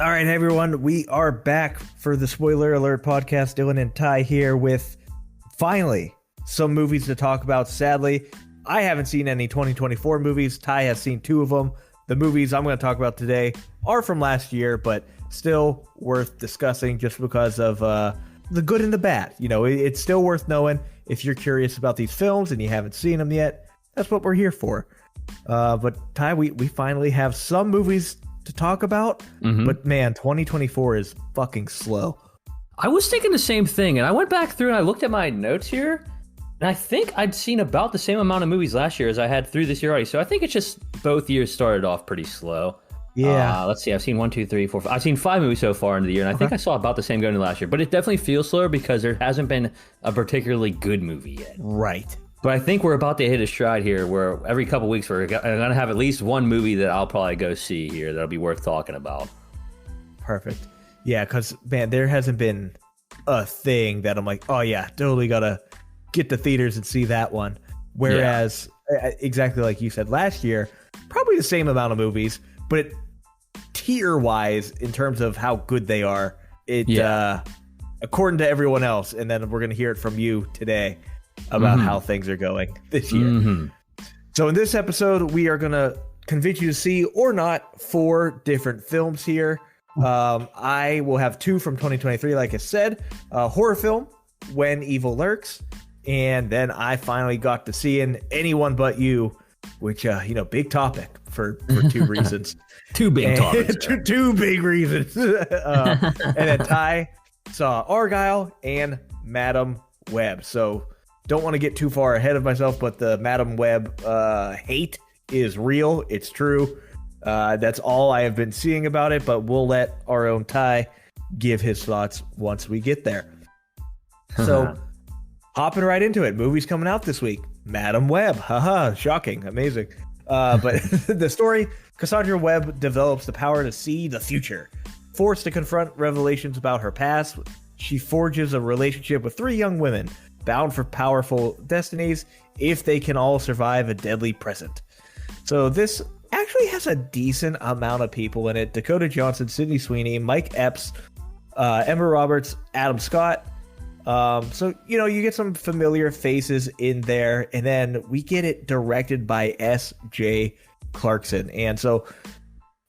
All right, everyone, we are back for the Spoiler Alert podcast. Dylan and Ty here with finally some movies to talk about. Sadly, I haven't seen any 2024 movies. Ty has seen two of them. The movies I'm going to talk about today are from last year, but still worth discussing just because of the good and the bad. You know, it's still worth knowing if you're curious about these films and you haven't seen them yet. That's what we're here for. But Ty, we finally have some movies to talk about, but man, 2024 is fucking slow. I was thinking the same thing, and I went back through and I looked at my notes here, and I think I'd seen about the same amount of movies last year as I had through this year already. So I think it's just both years started off pretty slow. Yeah. Let's see. I've seen 1, 2, 3, 4, 5. I've seen 5 movies so far into the year, and I think I saw about the same going into last year. But it definitely feels slower because there hasn't been a particularly good movie yet. Right. But I think we're about to hit a stride here where every couple weeks we're going to have at least one movie that I'll probably go see here that'll be worth talking about. Perfect. Yeah, because, man, there hasn't been a thing that I'm like, oh, yeah, totally got to get to theaters and see that one. Whereas, exactly like you said, last year, probably the same amount of movies, but tier-wise, in terms of how good they are, according to everyone else, and then we're going to hear it from you today, about how things are going this year. So in this episode, we are going to convince you to see or not 4 different films here. I will have 2 from 2023, like I said. A horror film, When Evil Lurks. And then I finally got to see in Anyone But You, which, big topic for 2 reasons. 2 big topics. Two big reasons. And then Ty saw Argyle and Madam Web. So don't want to get too far ahead of myself, but the Madam Web hate is real. It's true. That's all I have been seeing about it, but we'll let our own Ty give his thoughts once we get there. So hopping right into it. Movies coming out this week. Madam Web. Haha. Shocking. Amazing. But the story, Cassandra Webb develops the power to see the future. Forced to confront revelations about her past, she forges a relationship with 3 young women bound for powerful destinies if they can all survive a deadly present. So this actually has a decent amount of people in it. Dakota Johnson, Sydney Sweeney, Mike Epps, Emma Roberts, Adam Scott. So, you get some familiar faces in there, and then we get it directed by S.J. Clarkson. And so,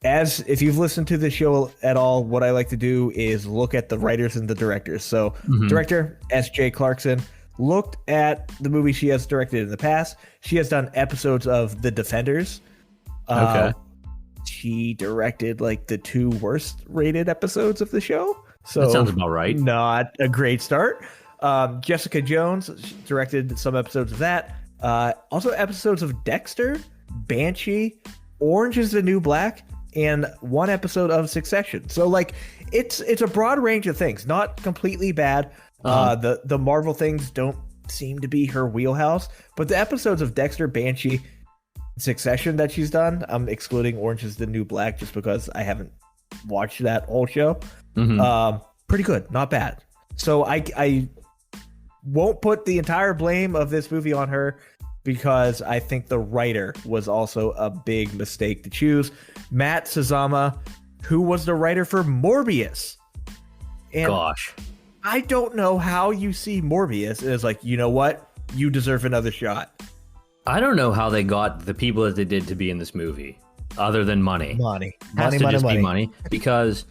if you've listened to the show at all, what I like to do is look at the writers and the directors. So, director S.J. Clarkson looked at the movie she has directed in the past. She has done episodes of The Defenders. Okay. She directed like the 2 worst rated episodes of the show. So that sounds about right. Not a great start. Jessica Jones directed some episodes of that. Also episodes of Dexter, Banshee, Orange is the New Black, and 1 episode of Succession. So like it's a broad range of things, not completely bad. The Marvel things don't seem to be her wheelhouse, but the episodes of Dexter, Banshee, Succession that she's done, I'm excluding Orange is the New Black just because I haven't watched that whole show. Pretty good, not bad. So I won't put the entire blame of this movie on her because I think the writer was also a big mistake to choose. Matt Sazama, who was the writer for Morbius. And gosh, I don't know how you see Morbius as like, you know what? You deserve another shot. I don't know how they got the people that they did to be in this movie, other than money. Money. Be money. Because,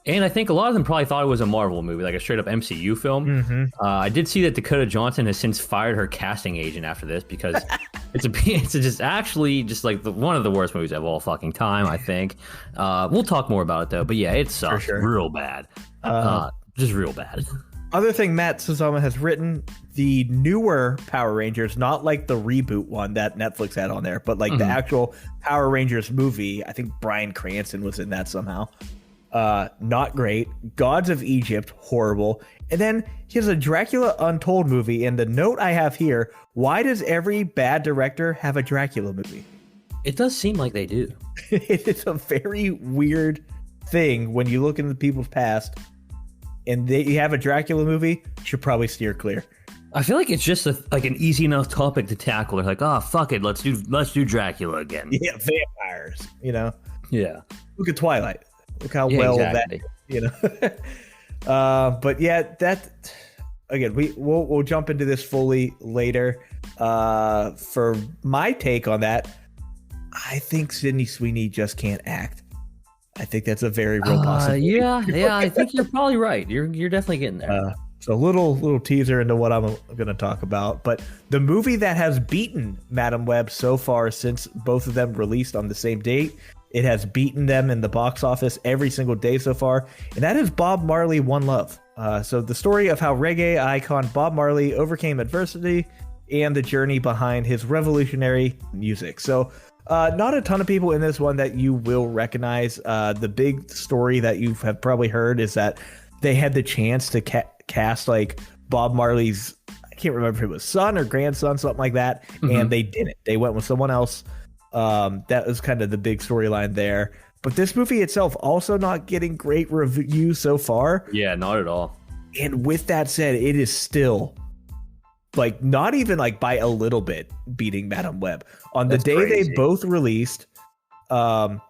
and I think a lot of them probably thought it was a Marvel movie, like a straight up MCU film. I did see that Dakota Johnson has since fired her casting agent after this because it's just actually just like one of the worst movies of all fucking time, I think. We'll talk more about it though, but yeah, it sucks real bad. Just real bad. Other thing Matt Sazama has written, the newer Power Rangers, not like the reboot one that Netflix had on there, but like the actual Power Rangers movie. I think Bryan Cranston was in that somehow. Not great. Gods of Egypt, horrible. And then he has a Dracula Untold movie. And the note I have here, why does every bad director have a Dracula movie? It does seem like they do. It's a very weird thing when you look into people's past and you have a Dracula movie, you should probably steer clear. I feel like it's just like an easy enough topic to tackle. They're like, oh, fuck it, let's do Dracula again. Yeah, vampires, Yeah. Look at Twilight. Look how well exactly. That, but yeah, that again, we'll jump into this fully later. For my take on that, I think Sydney Sweeney just can't act. I think that's a very real possibility. Yeah, I think you're probably right. You're definitely getting there. So a little teaser into what I'm going to talk about. But the movie that has beaten Madam Web so far, since both of them released on the same date, it has beaten them in the box office every single day so far, and that is Bob Marley, One Love. So the story of how reggae icon Bob Marley overcame adversity and the journey behind his revolutionary music. So not a ton of people in this one that you will recognize. The big story that you have probably heard is that they had the chance to cast like Bob Marley's, I can't remember if it was son or grandson, something like that, and they didn't. They went with someone else. That was kind of the big storyline there. But this movie itself also not getting great reviews so far. Yeah, not at all. And with that said, it is still like not even like by a little bit beating Madam Web. On the day crazy. They both released, Bob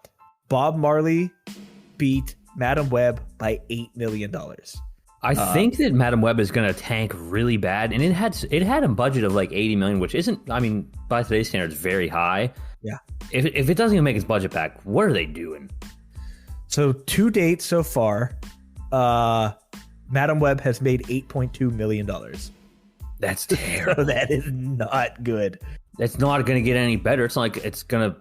Marley beat Madam Web by $8 million. I think that Madam Web is going to tank really bad, and it had a budget of like $80 million, which isn't, I mean, by today's standards, very high. Yeah. If it doesn't even make its budget back, what are they doing? So to date so far, Madam Web has made $8.2 million. That's terrible. So that is not good. It's not going to get any better. It's not like it's going to.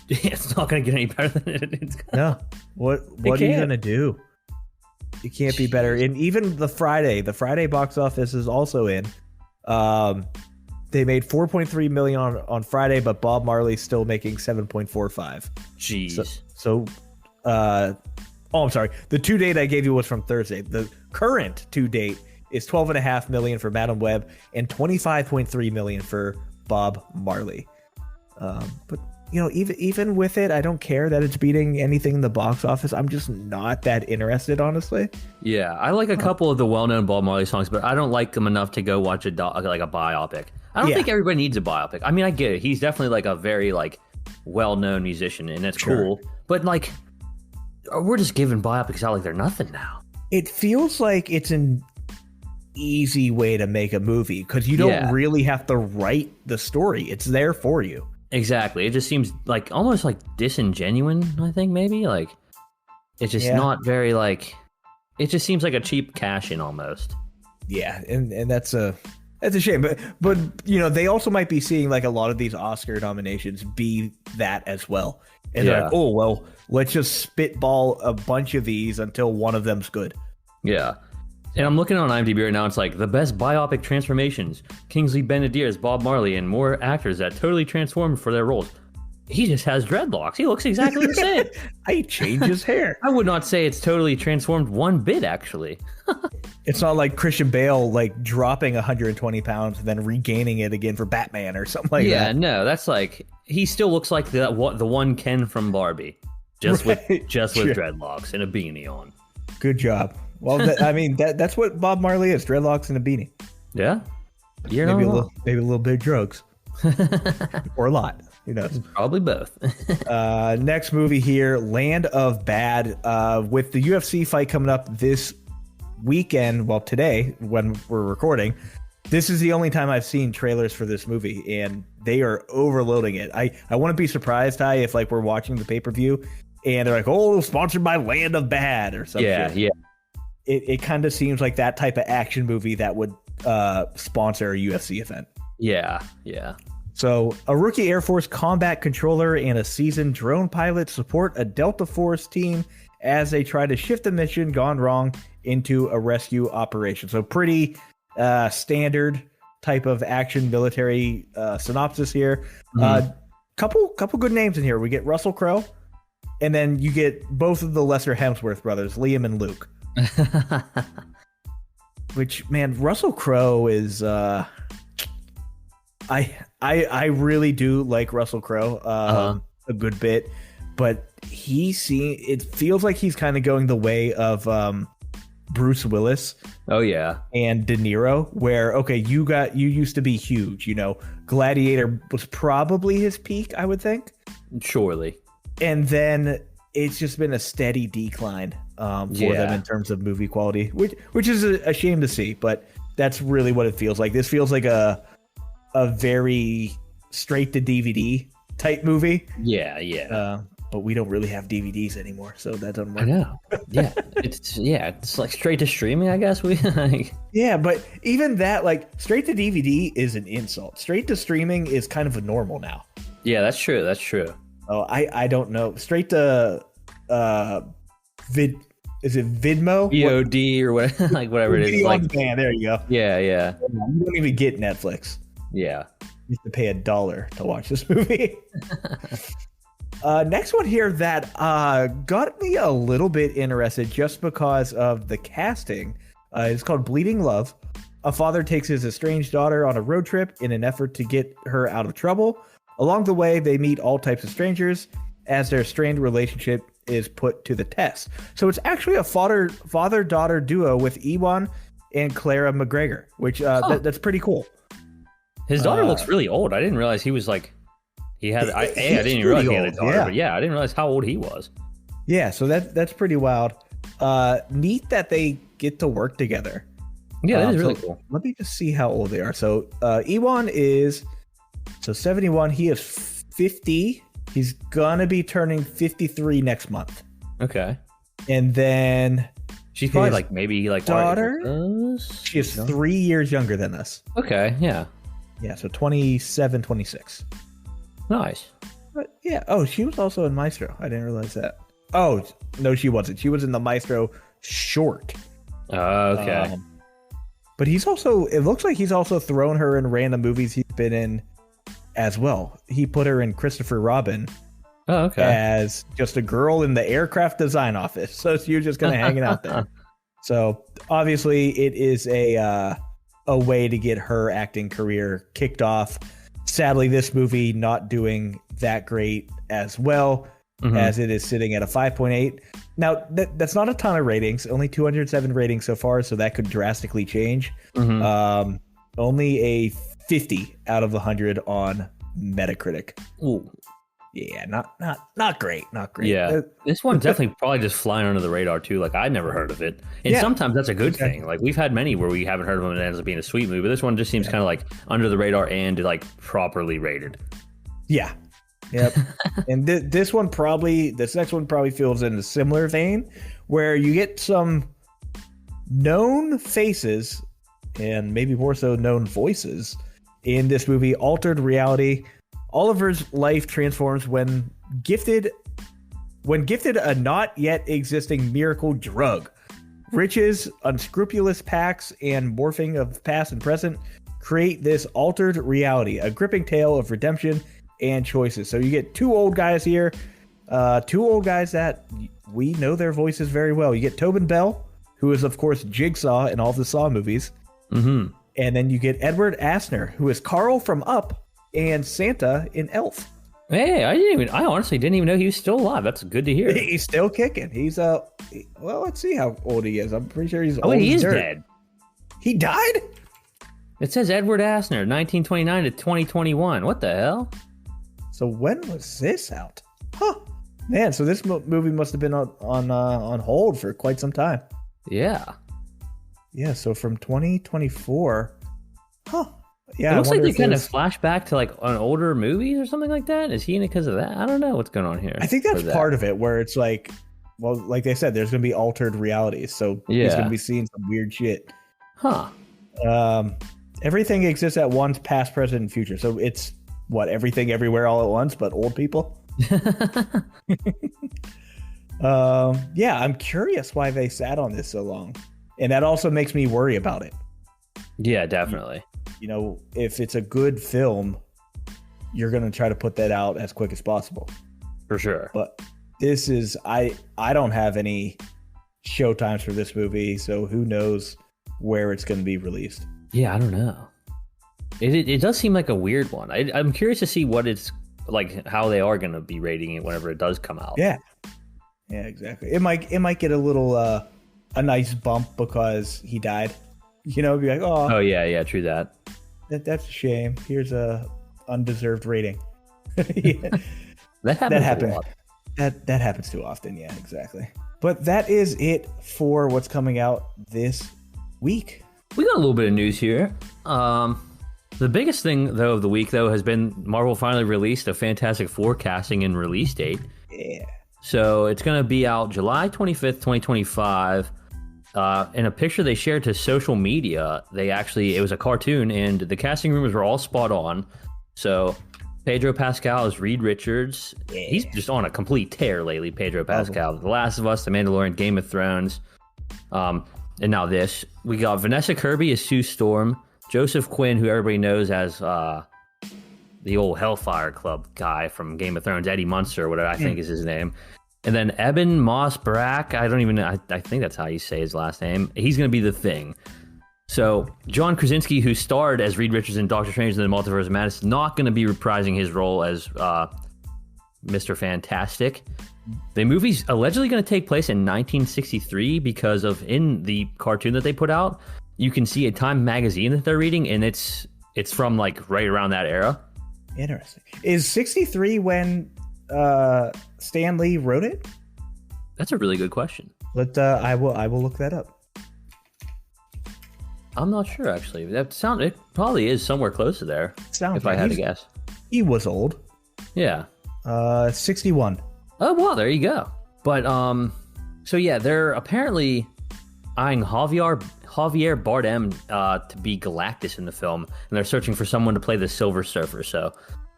It's not going to get any better than it's going to. No. What are you going to do? It can't be better. And even the Friday box office is also in. They made $4.3 million on Friday, but Bob Marley's still making $7.45. Jeez. I'm sorry. The to date I gave you was from Thursday. The current to date is $12.5 million for Madam Web and $25.3 million for Bob Marley. But you know, even with it, I don't care that it's beating anything in the box office. I'm just not that interested, honestly. Yeah, I like a couple of the well-known Bob Marley songs, but I don't like them enough to go watch a biopic. I don't think everybody needs a biopic. I mean, I get it. He's definitely like a very like well-known musician, and that's cool. But like, we're just giving biopics out like they're nothing now. It feels like it's an easy way to make a movie because you don't really have to write the story. It's there for you. Exactly. It just seems like almost like disingenuous, I think, maybe. Like, it's just not very like, it just seems like a cheap cash in almost. Yeah, and that's a shame. But you know, they also might be seeing like a lot of these Oscar nominations be that as well. And they're like, oh, well, let's just spitball a bunch of these until one of them's good. Yeah. And I'm looking on IMDb right now. It's like the best biopic transformations. Kingsley Ben-Adir as Bob Marley and more actors that totally transformed for their roles. He just has dreadlocks. He looks exactly the same. I changed his hair. I would not say it's totally transformed one bit, actually. It's not like Christian Bale like dropping 120 pounds and then regaining it again for Batman or something like that. Yeah, no, that's like he still looks like the one Ken from Barbie, just with dreadlocks and a beanie on. Good job. Well, that's what Bob Marley is: dreadlocks and a beanie. Yeah, maybe a little bit of drugs, or a lot. Who knows? Probably both. Next movie here, Land of Bad. With the UFC fight coming up this weekend, well, today when we're recording, this is the only time I've seen trailers for this movie, and they are overloading it. I wouldn't be surprised, Ty, if like we're watching the pay-per-view and they're like, "Oh, sponsored by Land of Bad" or something. Yeah. It kind of seems like that type of action movie that would sponsor a UFC event. Yeah. So a rookie Air Force combat controller and a seasoned drone pilot support a Delta Force team as they try to shift the mission gone wrong into a rescue operation. So pretty standard type of action military synopsis here. Couple good names in here. We get Russell Crowe, and then you get both of the lesser Hemsworth brothers, Liam and Luke. Which, man, Russell Crowe is I really do like Russell Crowe a good bit, but it feels like he's kind of going the way of Bruce Willis. Oh yeah. And De Niro, where you used to be huge, you know. Gladiator was probably his peak, I would think. Surely. And then it's just been a steady decline for them in terms of movie quality, which is a shame to see, but that's really what it feels like. This feels like a very straight to DVD type movie. Yeah. But we don't really have DVDs anymore, so that doesn't work. I know. Yeah. It's like straight to streaming, I guess. Yeah, but even that, like, straight to DVD is an insult. Straight to streaming is kind of a normal now. Yeah, that's true. Oh, I don't know. Straight to is it Vidmo? VOD or what, like whatever it is. Like, there you go. Yeah. You don't even get Netflix. Yeah. You have to pay $1 to watch this movie. Next one here that got me a little bit interested just because of the casting. It's called Bleeding Love. A father takes his estranged daughter on a road trip in an effort to get her out of trouble. Along the way, they meet all types of strangers as their strained relationship is put to the test. So it's actually a father-daughter duo with Ewan and Clara McGregor, which that's pretty cool. His daughter looks really old. I didn't realize he was like... I didn't even realize he had a daughter, but I didn't realize how old he was. Yeah, so that's pretty wild. Neat that they get to work together. Yeah, that is really cool. Let me just see how old they are. So Ewan is 71. He is 50. He's gonna be turning 53 next month. Okay. And then she's probably like maybe like daughter. She is 3 years younger than us. Okay, yeah. Yeah, so 27, 26. Nice. But yeah. Oh, she was also in Maestro. I didn't realize that. Oh, no, she wasn't. She was in the Maestro short. Okay. But it looks like he's also thrown her in random movies he's been in as well. He put her in Christopher Robin. Oh, okay. As just a girl in the aircraft design office. So she was just kind of hanging out there. So obviously it is a way to get her acting career kicked off. Sadly, this movie not doing that great as well, as it is sitting at a 5.8. Now, that's not a ton of ratings, only 207 ratings so far, so that could drastically change. Only a 50 out of 100 on Metacritic. Ooh. Yeah, not great. Yeah, this one definitely probably just flying under the radar too. Like I'd never heard of it, and sometimes that's a good thing. Like we've had many where we haven't heard of them and it ends up being a sweet movie. But this one just seems kind of like under the radar and like properly rated. Yeah, yep. And this next one probably feels in a similar vein, where you get some known faces and maybe more so known voices in this movie. Altered Reality. Oliver's life transforms when gifted a not yet existing miracle drug. Riches, unscrupulous pacts, and morphing of past and present create this altered reality, a gripping tale of redemption and choices. So you get two old guys here, two old guys that we know their voices very well. You get Tobin Bell, who is of course Jigsaw in all the Saw movies, and then you get Edward Asner, who is Carl from Up and Santa in Elf. Hey, I honestly didn't even know he was still alive. That's good to hear. He's still kicking. He's well, let's see how old he is. I'm pretty sure he's old. He is dead. He died? It says Edward Asner, 1929 to 2021. What the hell? So when was this out? Huh. Man, so this movie must have been on hold for quite some time. Yeah. Yeah, so from 2024. Huh. Yeah, it looks like they kind of flash back to like an older movies or something like that. Is he in it because of that? I don't know what's going on here. I think that's part of it, where it's like, well, like they said, there's going to be altered realities, so he's going to be seeing some weird shit. Huh. Everything exists at once, past, present, and future. So it's what, everything, everywhere, all at once, but old people. Yeah, I'm curious why they sat on this so long, and that also makes me worry about it. Yeah, definitely. You know, if it's a good film, you're going to try to put that out as quick as possible. For sure. But this is, I don't have any show times for this movie, so who knows where it's going to be released. Yeah, I don't know. It does seem like a weird one. I'm curious to see what it's like, how they are going to be rating it whenever it does come out. Yeah. Yeah, exactly. It might get a little, a nice bump because he died. You know, be like, oh yeah, true that. That's a shame. Here's a undeserved rating. That happens. That happens too often. Yeah, exactly. But that is it for what's coming out this week. We got a little bit of news here. The biggest thing, though, of the week, though, has been Marvel finally released a Fantastic Four casting and release date. Yeah. So it's going to be out July 25th, 2025. In a picture they shared to social media, it was a cartoon, and the casting rumors were all spot on. So Pedro Pascal is Reed Richards. Yeah. He's just on a complete tear lately, Pedro Pascal. The Last of Us, The Mandalorian, Game of Thrones. And now this. We got Vanessa Kirby as Sue Storm. Joseph Quinn, who everybody knows as the old Hellfire Club guy from Game of Thrones, Eddie Munster, whatever I think is his name. And then Eben Moss Barack, I don't even know, I think that's how you say his last name. He's going to be the Thing. So John Krasinski, who starred as Reed Richards in Doctor Strange in the Multiverse of Madness, is not going to be reprising his role as Mr. Fantastic. The movie's allegedly going to take place in 1963 because in the cartoon that they put out, you can see a Time magazine that they're reading, and it's from like right around that era. Interesting. Is 63 when Stan Lee wrote it? That's a really good question. But I will look that up. I'm not sure actually. It probably is somewhere close to there. If I had to guess. He was old. Yeah. 61. Oh well, there you go. But so yeah, they're apparently eyeing Javier Bardem to be Galactus in the film, and they're searching for someone to play the Silver Surfer. So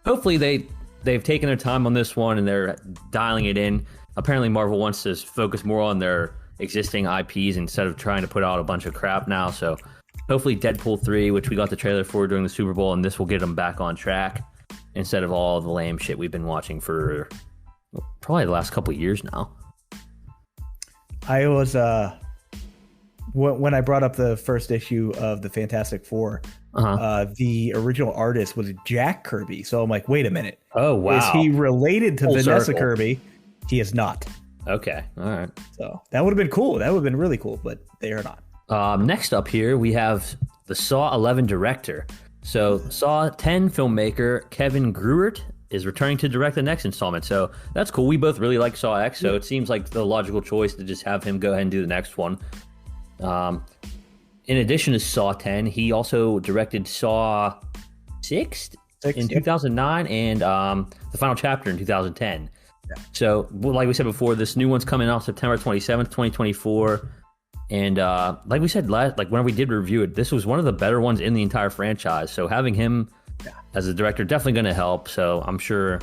hopefully they've taken their time on this one and they're dialing it in. Apparently Marvel wants to focus more on their existing IPs instead of trying to put out a bunch of crap now. So hopefully Deadpool 3, which we got the trailer for during the Super Bowl, and this will get them back on track instead of all the lame shit we've been watching for probably the last couple of years now. I was when I brought up the first issue of the Fantastic Four, the original artist was Jack Kirby. So I'm like, wait a minute. Oh, wow. Is he related to Full Vanessa circle. Kirby? He is not. Okay. All right. So that would have been cool. That would have been really cool, but they are not. Next up here, we have the Saw 11 director. So Saw 10 filmmaker Kevin Gruert is returning to direct the next installment. So that's cool. We both really like Saw X, so it seems like the logical choice to just have him go ahead and do the next one. In addition to Saw 10, he also directed Saw 6 in 2009 and the final chapter in 2010. Yeah. So, like we said before, this new one's coming out September 27th, 2024. And like we said when we did review it, this was one of the better ones in the entire franchise. So having him as a director definitely going to help. So I'm sure,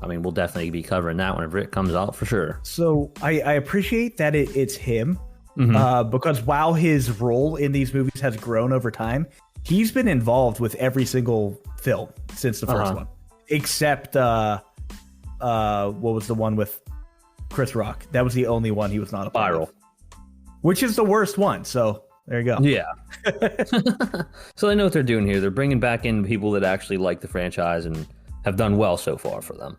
we'll definitely be covering that whenever it comes out for sure. So I appreciate that it's him. Because while his role in these movies has grown over time, he's been involved with every single film since the first one, except what was the one with Chris Rock? That was the only one he was not a part of, which is the worst one. So there you go. Yeah. So they know what they're doing here. They're bringing back in people that actually like the franchise and have done well so far for them.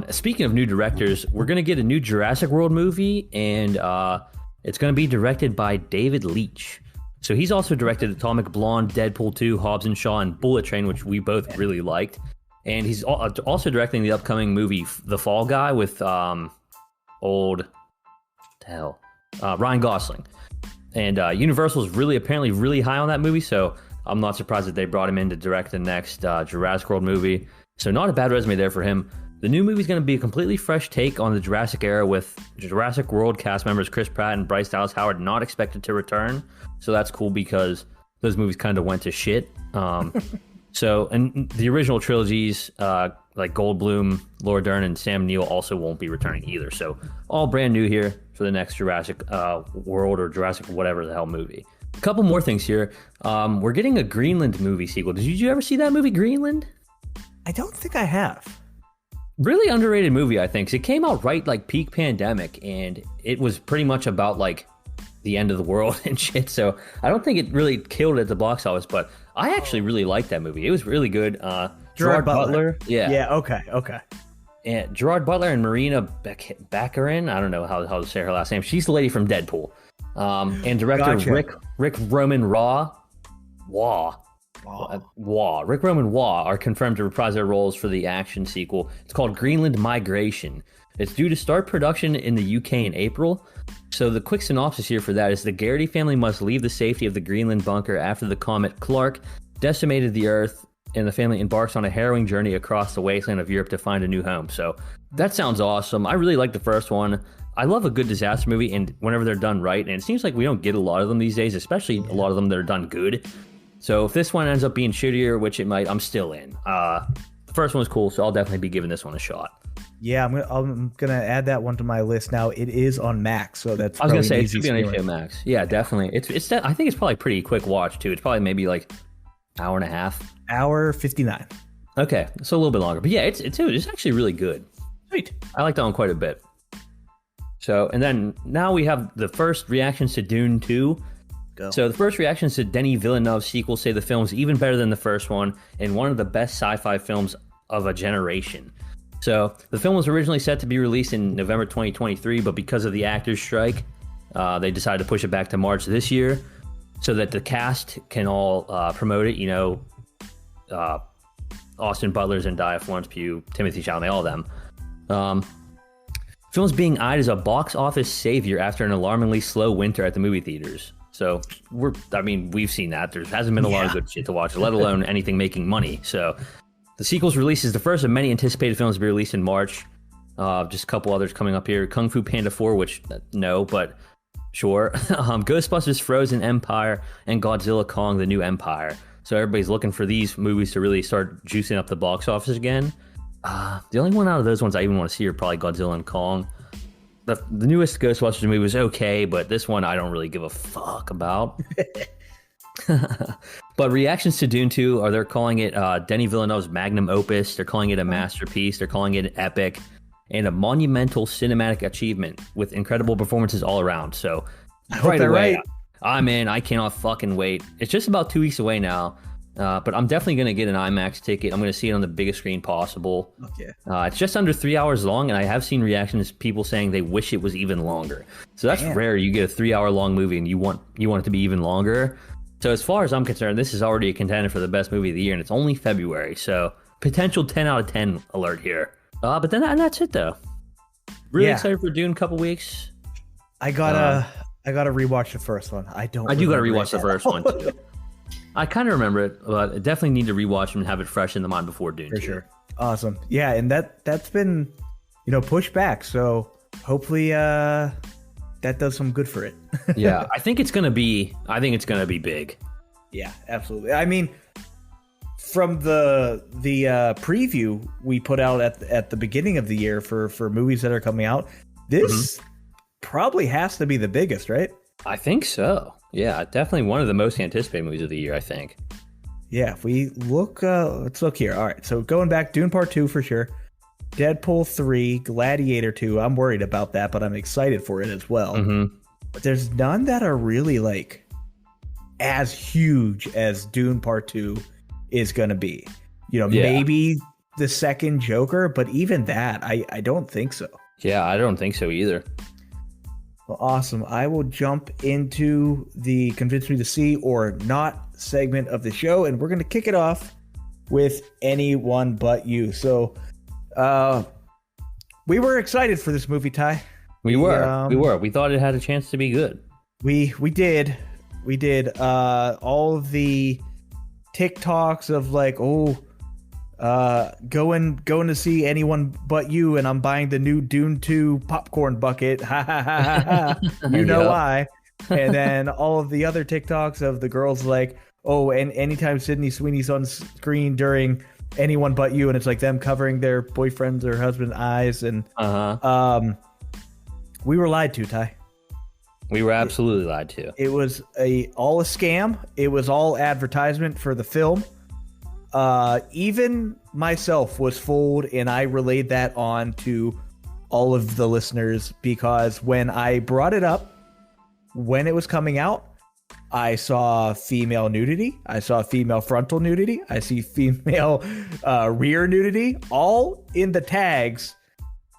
Speaking of new directors, we're going to get a new Jurassic World movie, and it's going to be directed by David Leitch. So he's also directed Atomic Blonde, Deadpool 2, Hobbs and Shaw, and Bullet Train, which we both really liked. And he's also directing the upcoming movie The Fall Guy with Ryan Gosling. And Universal's apparently really high on that movie, so I'm not surprised that they brought him in to direct the next Jurassic World movie. So not a bad resume there for him. The new movie is going to be a completely fresh take on the Jurassic era, with Jurassic World cast members Chris Pratt and Bryce Dallas Howard not expected to return. So that's cool because those movies kind of went to shit. So, and the original trilogies, like Goldblum, Laura Dern, and Sam Neill also won't be returning either. So all brand new here for the next Jurassic World or Jurassic whatever the hell movie. A couple more things here. We're getting a Greenland movie sequel. Did you ever see that movie, Greenland? I don't think I have. Really underrated movie, I think. So it came out right like peak pandemic, and it was pretty much about like the end of the world and shit. So I don't think it really killed at the box office, but I actually really liked that movie. It was really good. Gerard Butler. Yeah. Okay. And Gerard Butler and Marina Baccarin. I don't know how to say her last name. She's the lady from Deadpool. And director Rick Roman Waugh. Rick Rome and Wah are confirmed to reprise their roles for the action sequel. It's called Greenland Migration. It's due to start production in the UK in April. So the quick synopsis here for that is the Garrity family must leave the safety of the Greenland bunker after the comet Clark decimated the Earth, and the family embarks on a harrowing journey across the wasteland of Europe to find a new home. So that sounds awesome. I really like the first one. I love a good disaster movie, and whenever they're done right, and it seems like we don't get a lot of them these days, especially a lot of them that are done good. So if this one ends up being shittier, which it might, I'm still in. The first one was cool, so I'll definitely be giving this one a shot. Yeah, I'm gonna add that one to my list now. It is on Max, so that's. I was gonna say it should be on HBO Max. Yeah, definitely. It's. I think it's probably a pretty quick watch too. It's probably maybe like hour and a half. Hour 59. Okay, so a little bit longer, but yeah, it's actually really good. Sweet. I like that one quite a bit. So, and then now we have the first reactions to Dune 2. Go. So the first reactions to Denis Villeneuve's sequel say the film's even better than the first one and one of the best sci-fi films of a generation. So the film was originally set to be released in November 2023, but because of the actors' strike, they decided to push it back to March this year so that the cast can all promote it. You know, Austin Butler, Zendaya, Florence Pugh, Timothée Chalamet, all of them. Film's being eyed as a box office savior after an alarmingly slow winter at the movie theaters. So we've seen that. There hasn't been a lot of good shit to watch, let alone anything making money. So the sequel's release is the first of many anticipated films to be released in March. Just a couple others coming up here. Kung Fu Panda 4, which no, but sure. Ghostbusters Frozen Empire and Godzilla Kong The New Empire. So everybody's looking for these movies to really start juicing up the box office again. The only one out of those ones I even want to see are probably Godzilla and Kong. The newest Ghostbusters movie was okay, but this one I don't really give a fuck about. But reactions to Dune 2 they're calling it Denis Villeneuve's magnum opus. They're calling it a masterpiece. They're calling it an epic and a monumental cinematic achievement with incredible performances all around. So right away, I'm in. I cannot fucking wait. It's just about 2 weeks away now. But I'm definitely going to get an IMAX ticket. I'm going to see it on the biggest screen possible. Okay. It's just under 3 hours long, and I have seen reactions, people saying they wish it was even longer. So that's rare. You get a 3 hour long movie and you want it to be even longer. So as far as I'm concerned, this is already a contender for the best movie of the year, and it's only February. So potential 10 out of 10 alert here. But then that's it though. Really excited for Dune. Couple weeks. I gotta rewatch the first one. I do gotta rewatch the first one too. I kind of remember it, but I definitely need to rewatch and have it fresh in the mind before Dune 2. For sure. Awesome. Yeah, and that's been, pushed back. So hopefully that does some good for it. Yeah, I think it's gonna be big. Yeah, absolutely. I mean, from the preview we put out at the beginning of the year for movies that are coming out, this probably has to be the biggest, right? I think so. Yeah, definitely one of the most anticipated movies of the year, I think. Yeah, if we look, let's look here. All right, so going back, Dune Part 2 for sure. Deadpool 3, Gladiator 2. I'm worried about that, but I'm excited for it as well. Mm-hmm. But there's none that are really like as huge as Dune Part 2 is going to be. Maybe the second Joker, but even that, I don't think so. Yeah, I don't think so either. Well, awesome. I will jump into the Convince Me to See or Not segment of the show, and we're going to kick it off with Anyone But You. So, we were excited for this movie, Ty. We were. We thought it had a chance to be good. We did. All of the TikToks of like, going to see Anyone But You, and I'm buying the new Dune 2 popcorn bucket. Ha ha ha ha. You know why. And then all of the other TikToks of the girls like, and anytime Sydney Sweeney's on screen during Anyone But You, and it's like them covering their boyfriend's or husband's eyes, and we were lied to, Ty. We were absolutely lied to. It was all a scam. It was all advertisement for the film. Even myself was fooled, and I relayed that on to all of the listeners because when I brought it up, when it was coming out, I saw female nudity. I saw female frontal nudity. I see female rear nudity, all in the tags.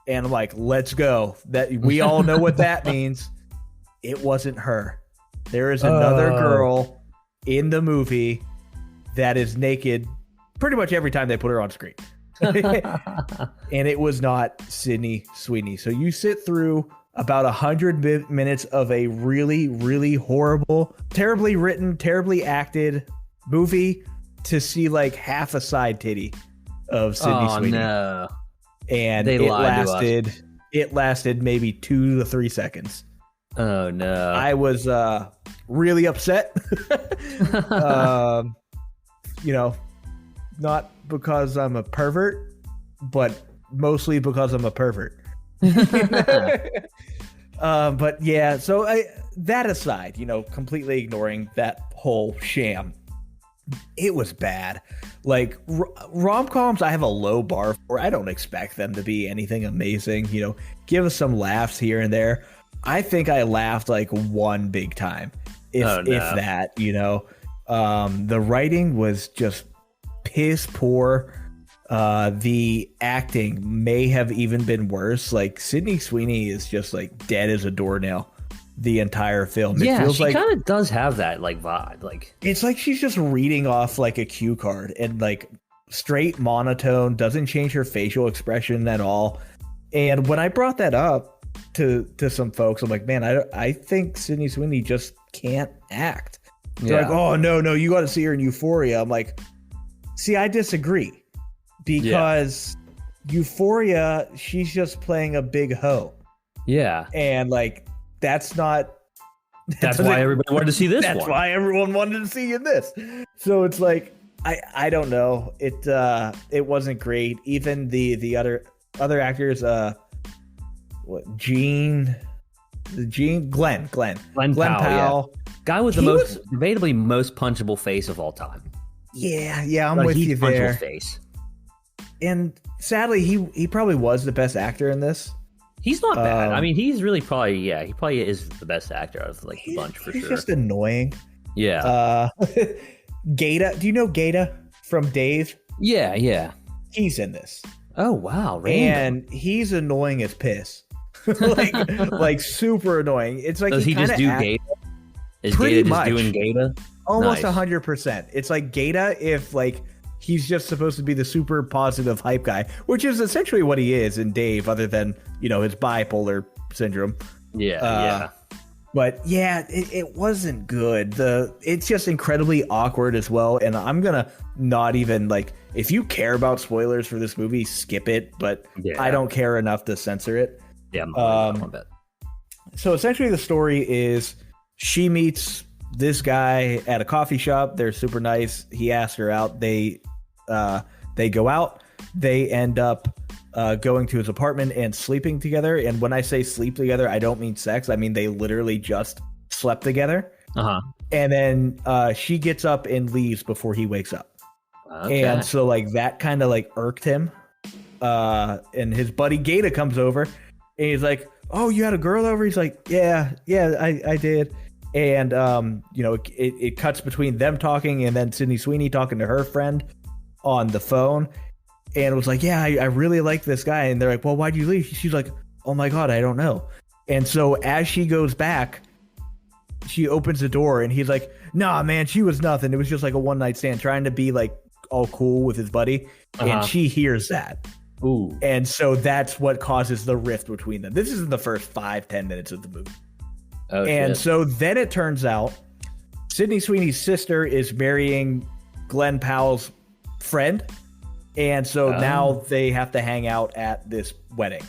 And I'm like, let's go. That we all know what that means. It wasn't her. There is another girl in the movie that is naked pretty much every time they put her on screen. And it was not Sydney Sweeney. So you sit through about 100 minutes of a really, really horrible, terribly written, terribly acted movie to see like half a side titty of Sydney Sweeney. No. And it lasted maybe 2 to 3 seconds. Oh no. I was really upset. Not because I'm a pervert, but mostly because I'm a pervert. But yeah, so that aside, completely ignoring that whole sham, it was bad. Like rom-coms, I have a low bar for. I don't expect them to be anything amazing. Give us some laughs here and there. I think I laughed like one big time, if that. The writing was just piss poor. The acting may have even been worse. Like Sydney Sweeney is just like dead as a doornail the entire film. It feels she kind of does have that like vibe. Like it's like she's just reading off like a cue card and like straight monotone, doesn't change her facial expression at all. And when I brought that up to some folks, I'm like, man, I think Sydney Sweeney just can't act. They're like, oh no, you got to see her in Euphoria. I'm like, see, I disagree. Because Euphoria, she's just playing a big hoe. Yeah. And like, that's why everybody wanted to see this one. That's why everyone wanted to see in this. So it's like, I don't know. It wasn't great. Even the other actors, Glenn Powell. Yeah. Guy with the debatably most punchable face of all time. Yeah, I'm with you there. Face. And sadly, he probably was the best actor in this. He's not bad. I mean, he's really he probably is the best actor out of like the bunch for sure. He's just annoying. Yeah. Gata, do you know Gata from Dave? Yeah. He's in this. Oh wow, random. And he's annoying as piss. like super annoying. It's like does he just do Gata? Is pretty Gata much just doing Gata? Almost 100%. It's like Gata if like he's just supposed to be the super positive hype guy, which is essentially what he is in Dave, other than, his bipolar syndrome. Yeah. But yeah, it wasn't good. It's just incredibly awkward as well. And I'm going to not even if you care about spoilers for this movie, skip it. But I don't care enough to censor it. Yeah, I'm bet. So essentially the story is she meets this guy at a coffee shop. They're super nice. He asks her out. They go out. They end up going to his apartment and sleeping together. And when I say sleep together, I don't mean sex. I mean they literally just slept together. And then she gets up and leaves before he wakes up. Okay. And so that kind of irked him. And his buddy Gata comes over and he's like, "Oh, you had a girl over?" He's like, Yeah, I did. And it cuts between them talking and then Sydney Sweeney talking to her friend on the phone. And it was like, yeah, I really like this guy. And they're like, well, why'd you leave? She's like, oh my God, I don't know. And so as she goes back, she opens the door and he's like, nah, man, she was nothing. It was just like a one night stand, trying to be all cool with his buddy. And she hears that. Ooh. And so that's what causes the rift between them. This is in the first 5-10 minutes of the movie. Oh, and so then it turns out Sydney Sweeney's sister is marrying Glenn Powell's friend. And so now they have to hang out at this wedding.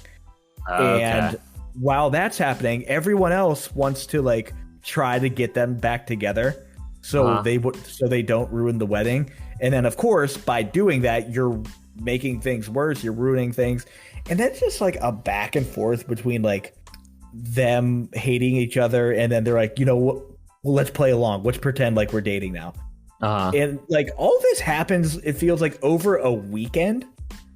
And while that's happening, everyone else wants to try to get them back together so they don't ruin the wedding. And then of course, by doing that, you're making things worse, you're ruining things. And that's just a back and forth between them hating each other, and then they're like, well, let's play along, let's pretend like we're dating now. And all this happens, it feels over a weekend.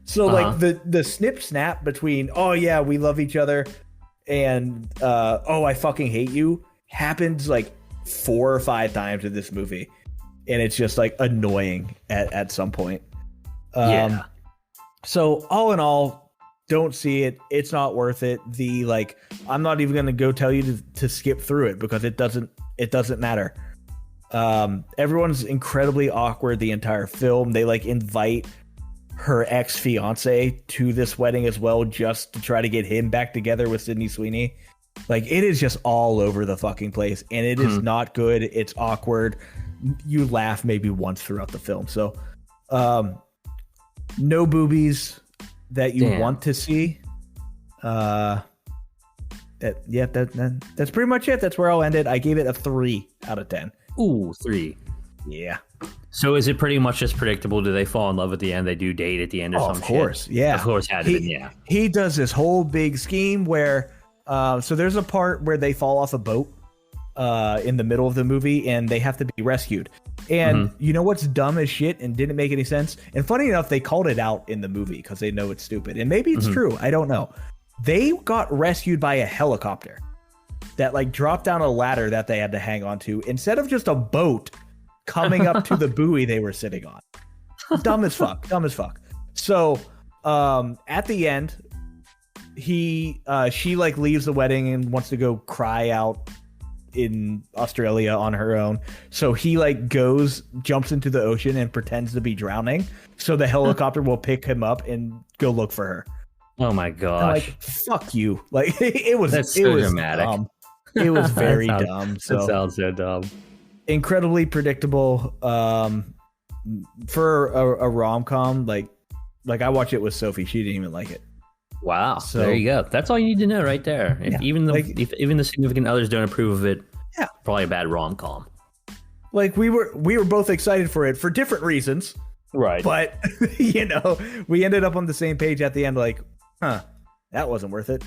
So the snip snap between, oh yeah, we love each other, and oh, I fucking hate you, happens 4 or 5 times in this movie, and it's just annoying at some point. So all in all, don't see it. It's not worth it. I'm not even gonna go tell you to skip through it because it doesn't matter. Everyone's incredibly awkward the entire film. They like invite her ex-fiance to this wedding as well, just to try to get him back together with Sydney Sweeney. Like, it is just all over the fucking place, and it is not good. It's awkward. You laugh maybe once throughout the film. So, no boobies that you want to see. That's pretty much it. That's where I'll end it. I gave it a 3 out of 10. Ooh, 3. Yeah. So is it pretty much just predictable? Do they fall in love at the end? They do date at the end or some Of course, shit? yeah. Of course, had to be, yeah. He does this whole big scheme where, so there's a part where they fall off a boat in the middle of the movie and they have to be rescued. And you know what's dumb as shit and didn't make any sense? And funny enough, they called it out in the movie because they know it's stupid. And maybe it's true. I don't know. They got rescued by a helicopter that like dropped down a ladder that they had to hang on to instead of just a boat coming up to the buoy they were sitting on. Dumb as fuck. So at the end, she like leaves the wedding and wants to go cry out in Australia on her own. So he like jumps into the ocean and pretends to be drowning. So the helicopter will pick him up and go look for her. Oh my gosh! I'm like, fuck you! Like That's so dramatic. Dumb. It was very dumb. So that sounds so dumb. Incredibly predictable. For a rom-com, like I watched it with Sophie. She didn't even like it. Wow. So there you go. That's all you need to know right there. If even the significant others don't approve of it, probably a bad rom-com. Like we were both excited for it for different reasons. Right. But we ended up on the same page at the end, like, that wasn't worth it.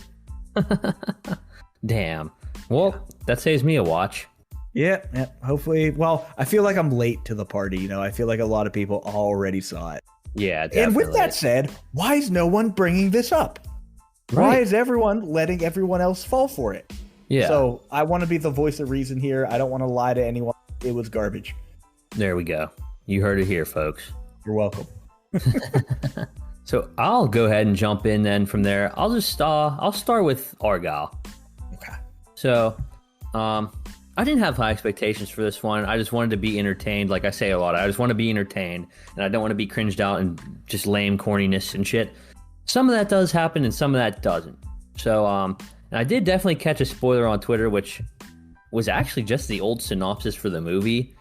Damn. Well, that saves me a watch. Yeah. Hopefully. Well, I feel like I'm late to the party. I feel like a lot of people already saw it. Yeah, definitely. And with that said, why is no one bringing this up? Right. Why is everyone letting everyone else fall for it? Yeah. So I want to be the voice of reason here. I don't want to lie to anyone. It was garbage. There we go. You heard it here, folks. You're welcome. So I'll go ahead and jump in then from there. I'll start with Argyle. Okay. So, I didn't have high expectations for this one. I just wanted to be entertained. Like I say a lot, I just want to be entertained, and I don't want to be cringed out and just lame corniness and shit. Some of that does happen, and some of that doesn't. So, and I did definitely catch a spoiler on Twitter, which was actually just the old synopsis for the movie.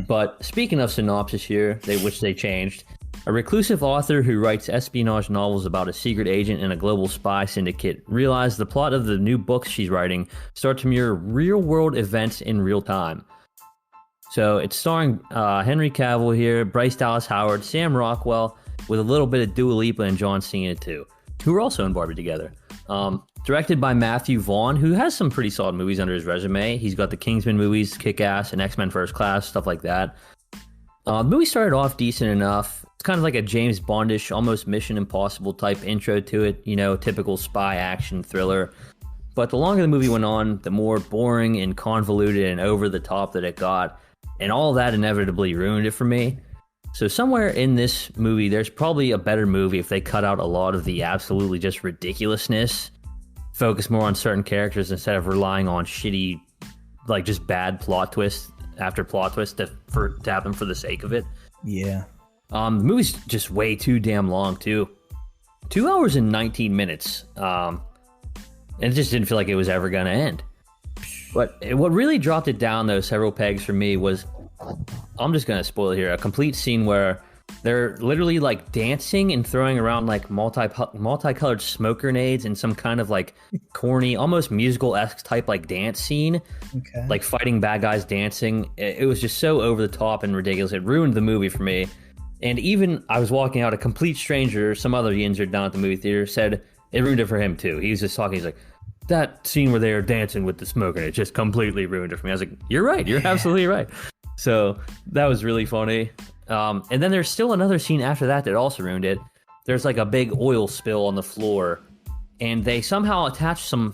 But speaking of synopsis here, which they changed, a reclusive author who writes espionage novels about a secret agent and a global spy syndicate realized the plot of the new books she's writing start to mirror real-world events in real time. So it's starring Henry Cavill here, Bryce Dallas Howard, Sam Rockwell, with a little bit of Dua Lipa and John Cena too, who were also in Barbie together. Directed by Matthew Vaughn, who has some pretty solid movies under his resume. He's got the Kingsman movies, Kick-Ass, and X-Men First Class, stuff like that. The movie started off decent enough. It's kind of like a James Bondish, almost Mission Impossible type intro to it, typical spy action thriller. But the longer the movie went on, the more boring and convoluted and over the top that it got. And all that inevitably ruined it for me. So somewhere in this movie, there's probably a better movie if they cut out a lot of the absolutely just ridiculousness, focus more on certain characters instead of relying on shitty, like just bad plot twist after plot twist to happen for the sake of it. Yeah. The movie's just way too damn long too. 2 hours and 19 minutes. And it just didn't feel like it was ever going to end. But what really dropped it down, though, several pegs for me was, I'm just going to spoil it here, a complete scene where they're literally like dancing and throwing around like multicolored smoke grenades in some kind of like corny, almost musical-esque type like dance scene. Okay. Like fighting bad guys dancing. It was just so over the top and ridiculous. It ruined the movie for me. And even I was walking out, a complete stranger, some other yinzer down at the movie theater, said it ruined it for him too. He was just talking, he's like, that scene where they are dancing with the smoke and it just completely ruined it for me. I was like, you're right, you're absolutely right. So that was really funny. And then there's still another scene after that also ruined it. There's like a big oil spill on the floor, and they somehow attach some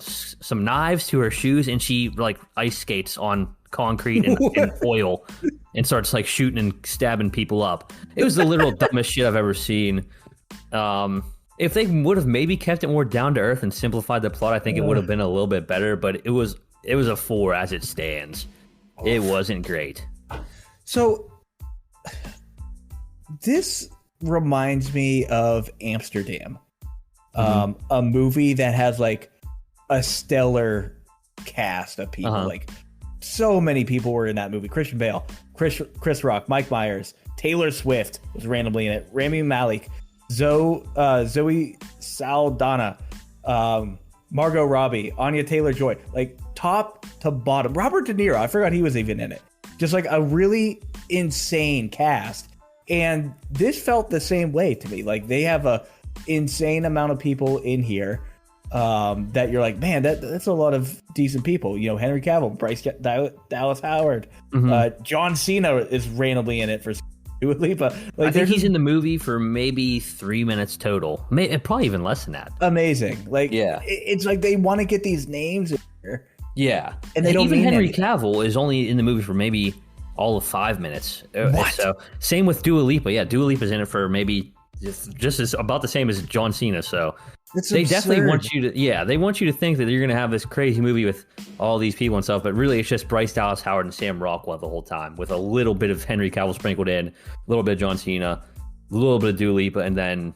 knives to her shoes, and she like ice skates on concrete and oil and starts like shooting and stabbing people up. It was the literal dumbest shit I've ever seen. If they would have maybe kept it more down to earth and simplified the plot, I think it would have been a little bit better, but it was a 4 as it stands. It wasn't great. So this reminds me of Amsterdam, a movie that has like a stellar cast of people. Like so many people were in that movie. Christian Bale, Chris Rock, Mike Myers, Taylor Swift was randomly in it. Rami Malek, Zoe Saldana, Margot Robbie, Anya Taylor-Joy, like top to bottom. Robert De Niro, I forgot he was even in it. Just like a really insane cast. And this felt the same way to me. Like they have a insane amount of people in here that you're like, man, that's a lot of decent people. You know, Henry Cavill, Bryce Dallas Howard, John Cena is randomly in it for Dua Lipa. Like, I think he's in the movie for maybe 3 minutes total. Probably even less than that. Amazing. Like, it's like they want to get these names in here. Yeah. And they don't even mean Henry anything. Cavill is only in the movie for maybe all of 5 minutes. What? So same with Dua Lipa. Yeah, Dua Lipa's in it for maybe just as about the same as John Cena. So they definitely want you to, they want you to think that you're going to have this crazy movie with all these people and stuff, but really it's just Bryce Dallas Howard and Sam Rockwell the whole time with a little bit of Henry Cavill sprinkled in, a little bit of John Cena, a little bit of Dua Lipa, and then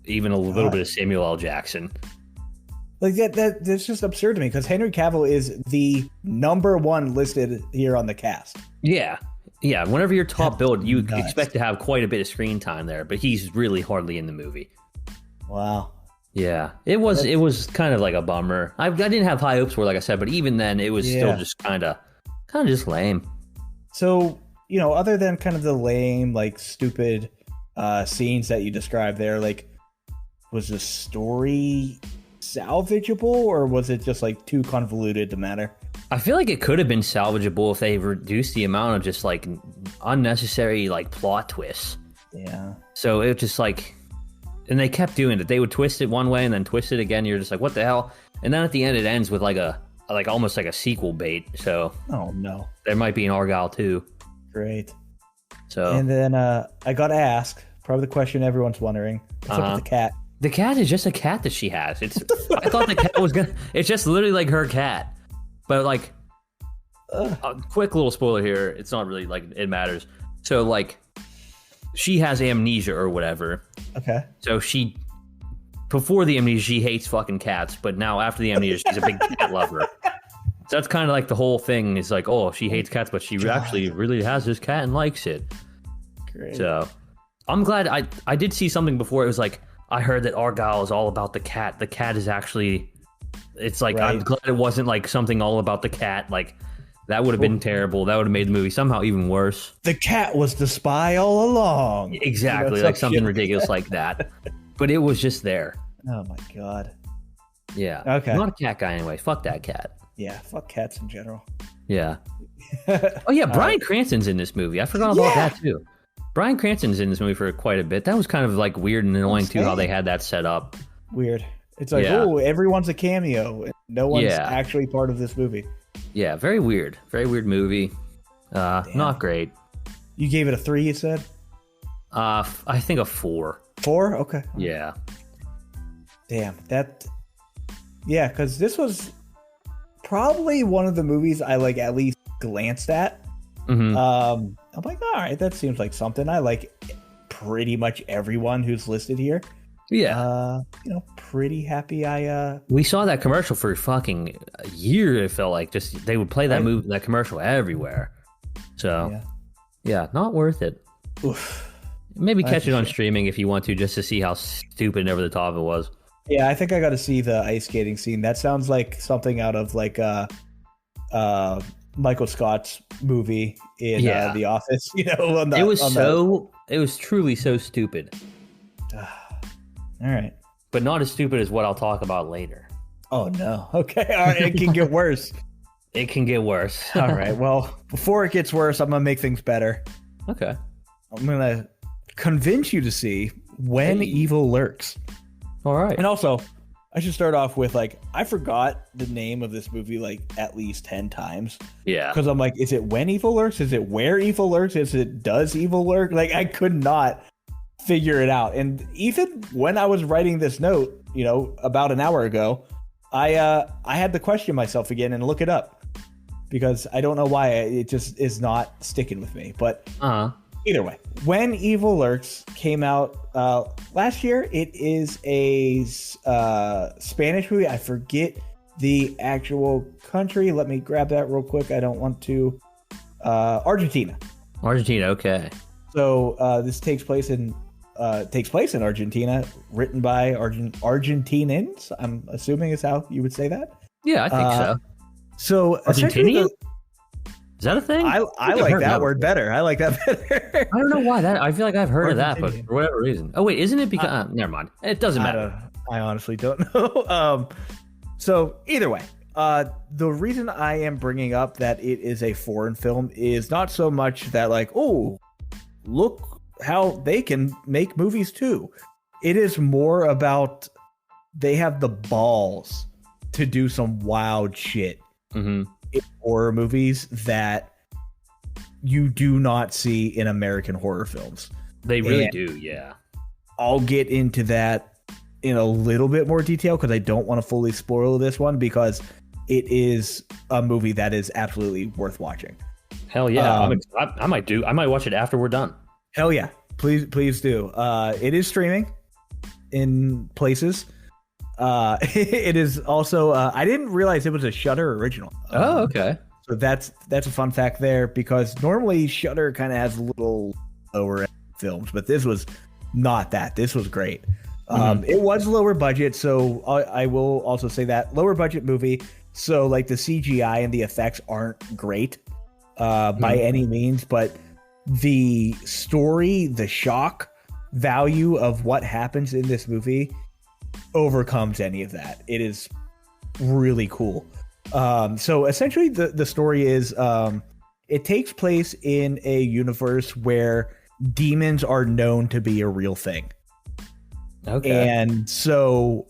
even a little bit of Samuel L. Jackson. Like that's just absurd to me because Henry Cavill is the number one listed here on the cast. Yeah. Yeah, whenever you're top build, you expect to have quite a bit of screen time there, but he's really hardly in the movie. Wow. Yeah, it was kind of like a bummer. I didn't have high hopes for it, like I said, but even then, it was still just kind of just lame. So, you know, other than kind of the lame, like stupid scenes that you described there, like, was the story salvageable or was it just like too convoluted to matter? I feel like it could have been salvageable if they reduced the amount of just like unnecessary like plot twists. Yeah. So it just like, and they kept doing it. They would twist it one way and then twist it again. You're just like, what the hell? And then at the end, it ends with like almost like a sequel bait. So oh no, there might be an Argyle too. Great. So and then I got to ask probably the question everyone's wondering: what's up with the cat? The cat is just a cat that she has. It's. I thought the cat was gonna. It's just literally like her cat. But like, a quick little spoiler here. It's not really like it matters. So like, she has amnesia or whatever. Okay. So before the amnesia, she hates fucking cats. But now after the amnesia, she's a big cat lover. So that's kind of like the whole thing is like, oh, she hates cats, but she actually really has this cat and likes it. Great. So I'm glad I did see something before. It was like, I heard that Argyle is all about the cat. The cat is actually... It's like, right. I'm glad it wasn't like something all about the cat. Like, that would have been terrible. That would have made the movie somehow even worse. The cat was the spy all along. Exactly, you know, like something ridiculous like that. But it was just there. Oh my god. Yeah. Okay. I'm not a cat guy anyway. Fuck that cat. Yeah, fuck cats in general. Yeah. Oh yeah, Bryan Cranston's in this movie. I forgot about that too. Bryan Cranston's in this movie for quite a bit. That was kind of like weird and annoying too, how they had that set up. Weird. It's like, oh, everyone's a cameo. No one's actually part of this movie. Yeah, very weird. Very weird movie. Not great. You gave it a 3, you said? I think a 4. 4? Okay. Yeah. Damn. Yeah, because this was probably one of the movies I like at least glanced at. Mm-hmm. I'm like, all right, that seems like something. I like pretty much everyone who's listed here. Yeah. You know, pretty happy we saw that commercial for fucking a year, it felt like. Just they would play that commercial everywhere. So yeah, not worth it. Oof. Maybe catch it on streaming if you want to, just to see how stupid and over the top it was. Yeah, I think I got to see the ice skating scene. That sounds like something out of like Michael Scott's movie in The Office. You know, it was truly so stupid. All right. But not as stupid as what I'll talk about later. Oh, no. Okay. All right. It can get worse. It can get worse. All right. Well, before it gets worse, I'm going to make things better. Okay. I'm going to convince you to see When Evil Lurks. All right. And also, I should start off with, like, I forgot the name of this movie, like, at least 10 times. Yeah. Because I'm like, is it When Evil Lurks? Is it Where Evil Lurks? Is it Does Evil Lurk? Like, I could not figure it out. And even when I was writing this note, you know, about an hour ago, I had to question myself again and look it up. because I don't know why it just is not sticking with me. But either way, when Evil Lurks came out last year, it is a Spanish movie. I forget the actual country. Let me grab that real quick. I don't want to. Argentina. Argentina, okay. So this takes place in Argentina, written by Argentinians. I'm assuming is how you would say that. Yeah, I think so. So Argentinian? Is that a thing? I like that word better. I like that better. I don't know why. I feel like I've heard of that, but for whatever reason. Oh wait, isn't it because? Never mind. It doesn't matter. I honestly don't know. So either way, the reason I am bringing up that it is a foreign film is not so much that like, oh, look how they can make movies too. It is more about they have the balls to do some wild shit in horror movies that you do not see in American horror films. They really do, yeah. I'll get into that in a little bit more detail because I don't want to fully spoil this one because it is a movie that is absolutely worth watching. Hell yeah. I might watch it after we're done. Hell yeah. Please do. It is streaming in places. It is also I didn't realize it was a Shudder original. Oh, okay. So that's a fun fact there because normally Shudder kind of has a little lower films, but this was not that. This was great. It was lower budget, so I will also say that lower budget movie. So like the CGI and the effects aren't great by any means, but the story, the shock value of what happens in this movie overcomes any of that. It is really cool. So essentially the story is it takes place in a universe where demons are known to be a real thing. Okay. And so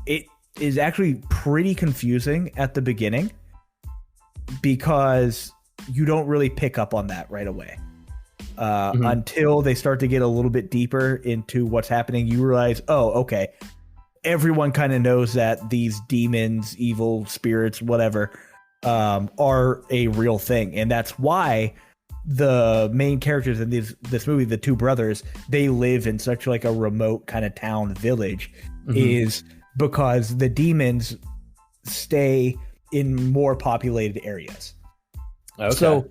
it is actually pretty confusing at the beginning because you don't really pick up on that right away. Until they start to get a little bit deeper into what's happening, you realize, oh, okay, everyone kind of knows that these demons, evil spirits, whatever, are a real thing. And that's why the main characters in this movie, the two brothers, they live in such like a remote kind of town village, is because the demons stay in more populated areas. Okay. So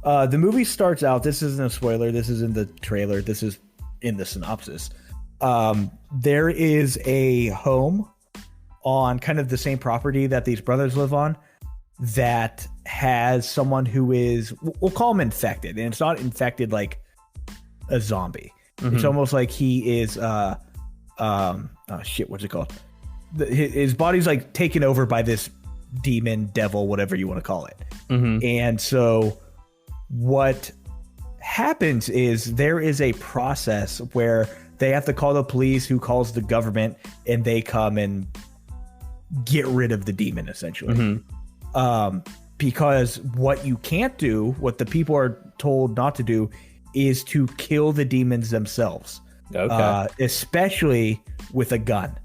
the movie starts out, this isn't a spoiler, this is in the trailer, this is in the synopsis. There is a home on kind of the same property that these brothers live on that has someone who is, we'll call him infected, and it's not infected like a zombie. It's almost like he is oh shit, what's it called? His body's like taken over by this demon, devil, whatever you want to call it. And so what happens is there is a process where they have to call the police, who calls the government, and they come and get rid of the demon essentially. Because what you can't do, what the people are told not to do, is to kill the demons themselves. Okay. Especially with a gun.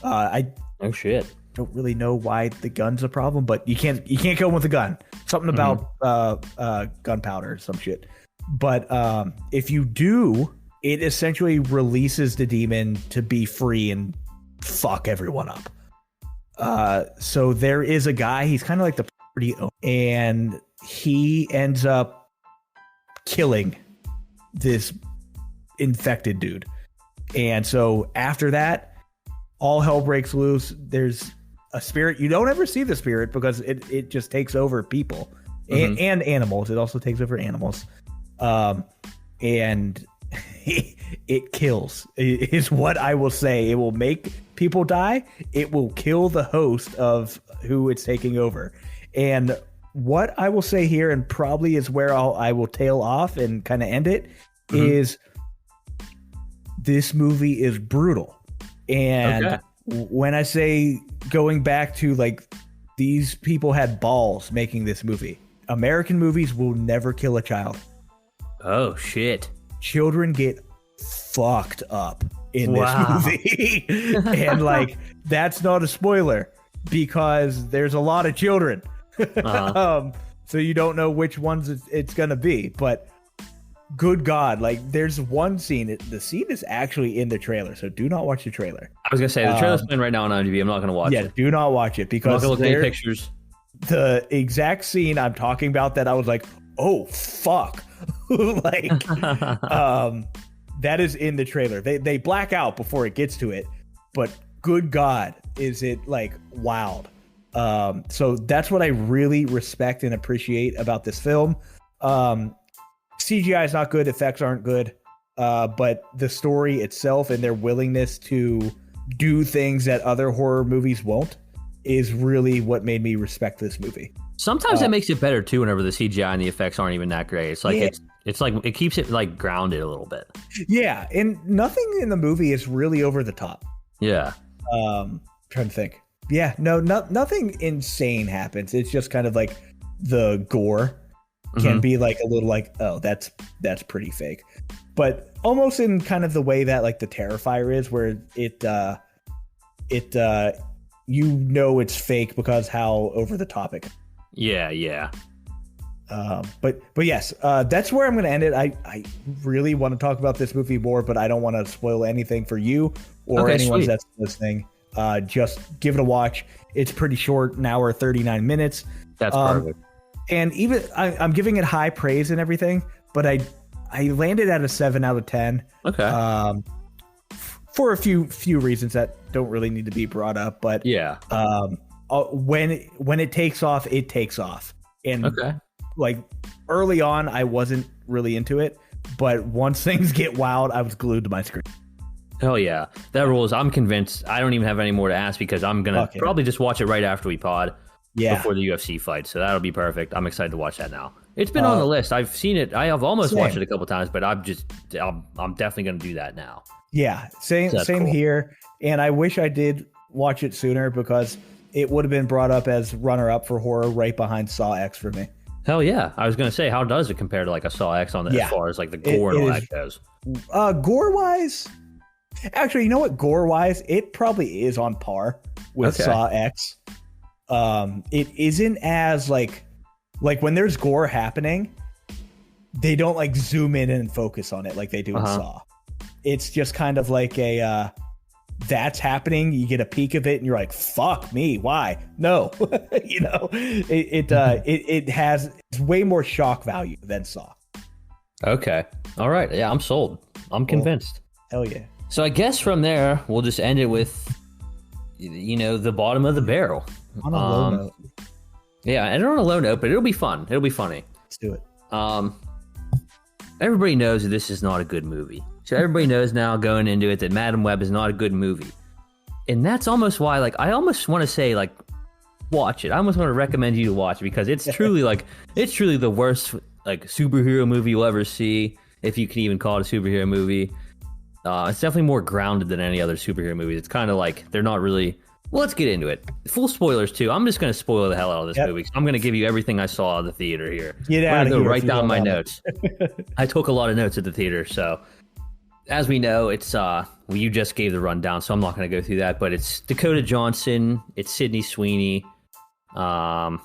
Oh shit. Don't really know why the gun's a problem, but you can't kill them with a gun. Something about gunpowder or some shit. But if you do, it essentially releases the demon to be free and fuck everyone up. So there is a guy, he's kind of like the property owner, and he ends up killing this infected dude. And so after that, all hell breaks loose. There's a spirit. You don't ever see the spirit because it just takes over people and animals. It also takes over animals. And it kills is what I will say. It will make people die. It will kill the host of who it's taking over. And what I will say here, and probably is where I will tail off and kind of end it, is this movie is brutal. And when I say going back to like, these people had balls making this movie. American movies will never kill a child. Oh shit. Children get fucked up in this movie. And like, that's not a spoiler because there's a lot of children So you don't know which ones it's gonna be. But good God, like there's one scene. The scene is actually in the trailer, so do not watch the trailer. I was gonna say the trailer's playing right now on IMDb. I'm not gonna watch it. Yeah, do not watch it because I'm not gonna look at any pictures. The exact scene I'm talking about that I was like, oh fuck, like that is in the trailer. They black out before it gets to it, but good God, is it like wild. So that's what I really respect and appreciate about this film. CGI is not good, effects aren't good, but the story itself and their willingness to do things that other horror movies won't is really what made me respect this movie. Sometimes that makes it better too whenever the CGI and the effects aren't even that great. It's like it's like it keeps it like grounded a little bit. Yeah, and nothing in the movie is really over the top. Yeah. Trying to think. Yeah, nothing insane happens. It's just kind of like the gore can be like a little like, oh, that's pretty fake. But almost in kind of the way that like the Terrifier is, where it you know it's fake because how over the top it. Yeah. But yes, that's where I'm going to end it. I really want to talk about this movie more, but I don't want to spoil anything for you or anyone that's listening. Just give it a watch. It's pretty short, an hour, 39 minutes. That's perfect. And even I'm giving it high praise and everything, but I landed at a 7 out of 10. Okay. For a few reasons that don't really need to be brought up, but yeah. When it takes off, it takes off. And like early on, I wasn't really into it, but once things get wild, I was glued to my screen. Hell yeah, that rules. I'm convinced. I don't even have any more to ask because I'm gonna probably just watch it right after we pod. Yeah. Before the UFC fight, so that'll be perfect. I'm excited to watch that now. It's been on the list. I've seen it. I have almost watched it a couple times, but I'm definitely gonna do that now. Yeah, same cool. Here. And I wish I did watch it sooner because it would have been brought up as runner-up for horror right behind Saw X for me. Hell yeah. I was going to say, how does it compare to like a Saw X on as far as like the gore and all that goes? Gore-wise, actually, you know what? Gore-wise, it probably is on par with Saw X. It isn't as like when there's gore happening, they don't like zoom in and focus on it like they do in Saw. It's just kind of like a that's happening. You get a peek of it, and you're like, "Fuck me, why?" No, you know, it has way more shock value than Saw. Okay, all right, yeah, I'm sold. I'm convinced. Hell yeah. So I guess from there we'll just end it with, the bottom of the barrel on a low note. Yeah, and on a low note, but it'll be fun. It'll be funny. Let's do it. Everybody knows that this is not a good movie. So everybody knows now going into it that Madam Web is not a good movie. And that's almost why, I almost want to say, watch it. I almost want to recommend you to watch it because it's truly, it's truly the worst, superhero movie you'll ever see, if you can even call it a superhero movie. It's definitely more grounded than any other superhero movie. It's kind of they're not really... Well, let's get into it. Full spoilers, too. I'm just going to spoil the hell out of this movie. I'm going to give you everything I saw at the theater here. Get out of here. Write down my notes. I took a lot of notes at the theater, so... As we know, it's you just gave the rundown, so I'm not going to go through that. But it's Dakota Johnson, it's Sydney Sweeney, Emma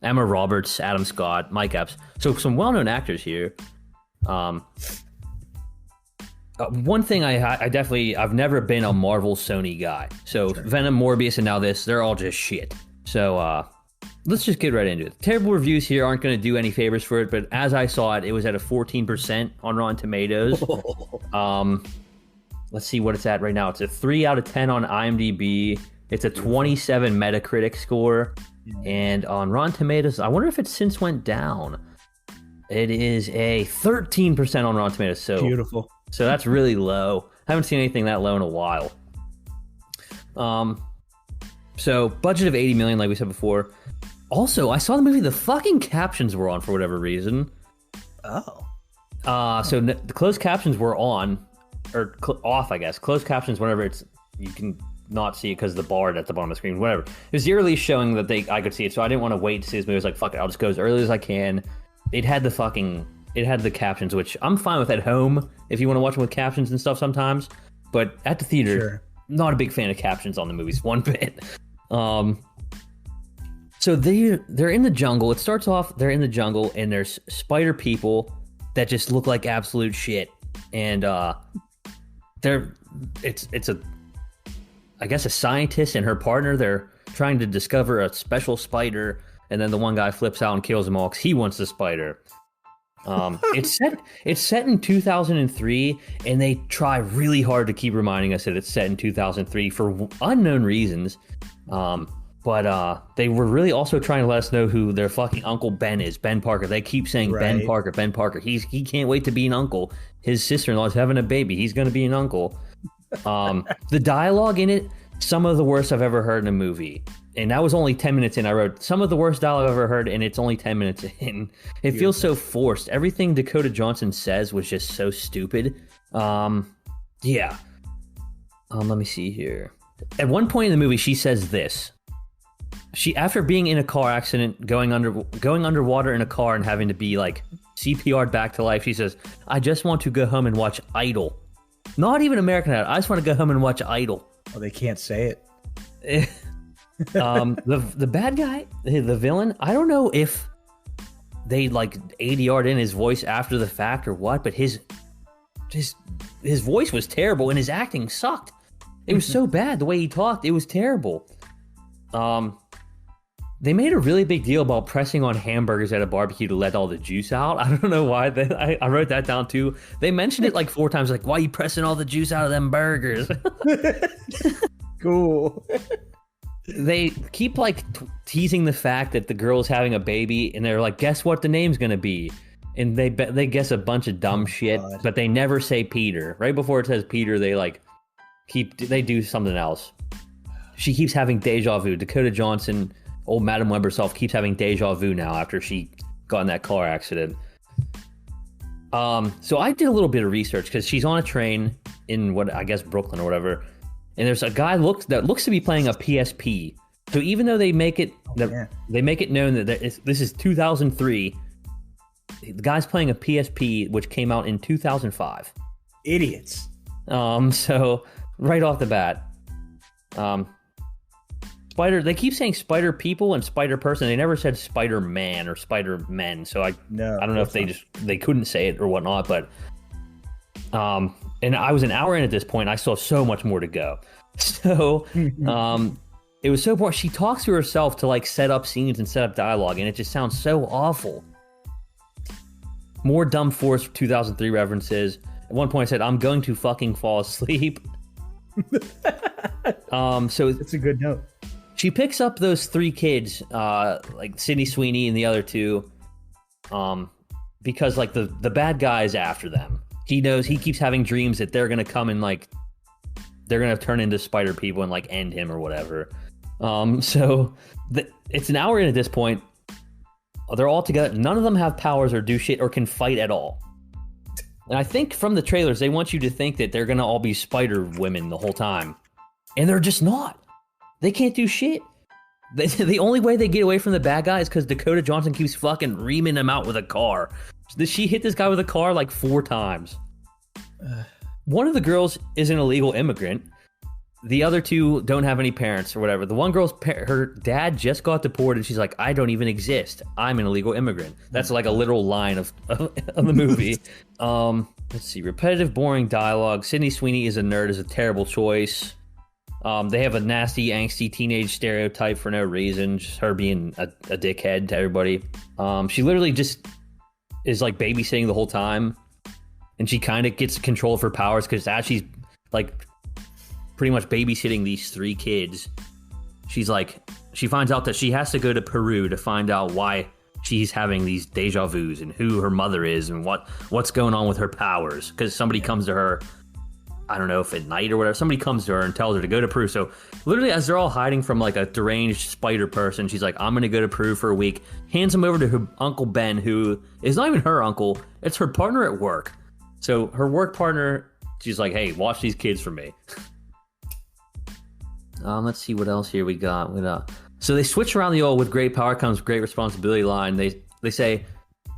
Roberts, Adam Scott, Mike Epps. So some well-known actors here. One thing I've never been a Marvel Sony guy. So Venom, Morbius, and now this, they're all just shit. So let's just get right into it. Terrible reviews here aren't going to do any favors for it, but as I saw it, it was at a 14% on Rotten Tomatoes. Let's see what it's at right now. It's a 3 out of 10 on IMDb. It's a 27 Metacritic score. And on Rotten Tomatoes, I wonder if it since went down. It is a 13% on Rotten Tomatoes. So beautiful. So that's really low. I haven't seen anything that low in a while. So budget of 80 million, like we said before. Also, I saw the movie. The fucking captions were on for whatever reason. Oh. So the closed captions were on, or off, I guess. Closed captions, whenever you can not see it because of the bar at the bottom of the screen. Whatever. It was eerily showing that I could see it, so I didn't want to wait to see this movie. I was like, fuck it, I'll just go as early as I can. It had the captions, which I'm fine with at home if you want to watch them with captions and stuff sometimes. But at the theater, not a big fan of captions on the movies one bit. So they're in the jungle. It starts off, they're in the jungle, and there's spider people that just look like absolute shit. And it's a scientist and her partner. They're trying to discover a special spider, and then the one guy flips out and kills them all because he wants the spider. It's set in 2003, and they try really hard to keep reminding us that it's set in 2003 for unknown reasons. But they were really also trying to let us know who their fucking Uncle Ben is, Ben Parker. They keep saying right. Ben Parker. He can't wait to be an uncle. His sister-in-law is having a baby. He's going to be an uncle. The dialogue in it, some of the worst I've ever heard in a movie. And that was only 10 minutes in. I wrote some of the worst dialogue I've ever heard, and it's only 10 minutes in. It feels so forced. Everything Dakota Johnson says was just so stupid. Yeah. Let me see here. At one point in the movie, she says this. After being in a car accident, going underwater in a car and having to be like CPR'd back to life, she says, "I just want to go home and watch Idol." Not even American Idol. I just want to go home and watch Idol. Oh, they can't say it. The bad guy, the villain, I don't know if they like ADR'd in his voice after the fact or what, but his voice was terrible and his acting sucked. It was so bad the way he talked. It was terrible. They made a really big deal about pressing on hamburgers at a barbecue to let all the juice out. I don't know why. I wrote that down too. They mentioned it like 4 times, like, why are you pressing all the juice out of them burgers? Cool. They keep like teasing the fact that the girl's having a baby, and they're like, guess what the name's going to be? And they guess a bunch of dumb shit, God. But they never say Peter. Right before it says Peter, they do something else. She keeps having deja vu. Dakota Johnson, old Madam Web herself, keeps having deja vu now after she got in that car accident. So I did a little bit of research because she's on a train in what I guess Brooklyn or whatever, and there's a guy that looks to be playing a PSP. So even though they make it known that this is 2003, the guy's playing a PSP which came out in 2005. Idiots. So right off the bat, Spider. They keep saying Spider People and Spider Person. They never said Spider Man or Spider Men. So I don't know if they couldn't say it or whatnot. But and I was an hour in at this point. I still have so much more to go. So it was so boring. She talks to herself to like set up scenes and set up dialogue, and it just sounds so awful. More Dumb Force 2003 references. At one point, I said, "I'm going to fucking fall asleep." So it's a good note. She picks up those 3 kids, like Sydney Sweeney and the other 2, because like the bad guy is after them. He knows, he keeps having dreams that they're gonna come and like they're gonna turn into spider people and like end him or whatever. So it's an hour in at this point. They're all together. None of them have powers or do shit or can fight at all. And I think from the trailers, they want you to think that they're gonna all be spider women the whole time, and they're just not. They can't do shit. The only way they get away from the bad guy is because Dakota Johnson keeps fucking reaming him out with a car. She hit this guy with a car like 4 times. One of the girls is an illegal immigrant. The other 2 don't have any parents or whatever. The one girl's her dad just got deported. She's like, I don't even exist. I'm an illegal immigrant. That's like a literal line of the movie. Let's see. Repetitive, boring dialogue. Sydney Sweeney is a nerd is a terrible choice. They have a nasty, angsty teenage stereotype for no reason. Just her being a dickhead to everybody. She literally just is like babysitting the whole time. And she kind of gets control of her powers because as she's like pretty much babysitting these 3 kids, she finds out that she has to go to Peru to find out why she's having these deja vus and who her mother is and what's going on with her powers. Because somebody comes to her, I don't know if at night or whatever, somebody comes to her and tells her to go to Peru. So literally as they're all hiding from like a deranged spider person, she's like, I'm going to go to Peru for a week, hands him over to her Uncle Ben, who is not even her uncle. It's her partner at work. So her work partner, she's like, hey, watch these kids for me. Let's see what else here we got. So they switch around the old with great power comes great responsibility line. They say,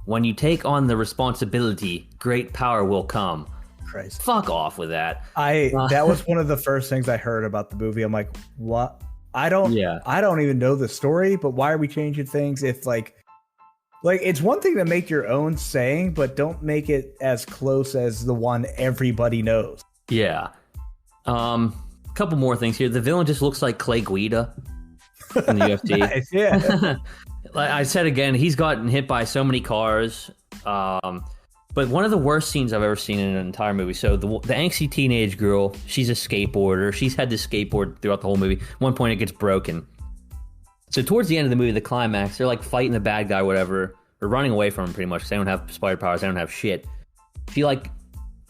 when you take on the responsibility, great power will come. Christ. Fuck off with that. That was one of the first things I heard about the movie. I'm like, what I don't even know the story, but why are we changing things if like it's one thing to make your own saying, but don't make it as close as the one everybody knows. Yeah. Couple more things here. The villain just looks like Clay Guida in the UFC. Nice, yeah. Like I said again, he's gotten hit by so many cars. But one of the worst scenes I've ever seen in an entire movie. So the angsty teenage girl, she's a skateboarder. She's had this skateboard throughout the whole movie. At one point, it gets broken. So towards the end of the movie, the climax, they're like fighting the bad guy, whatever, or running away from him pretty much. They don't have spider powers. They don't have shit.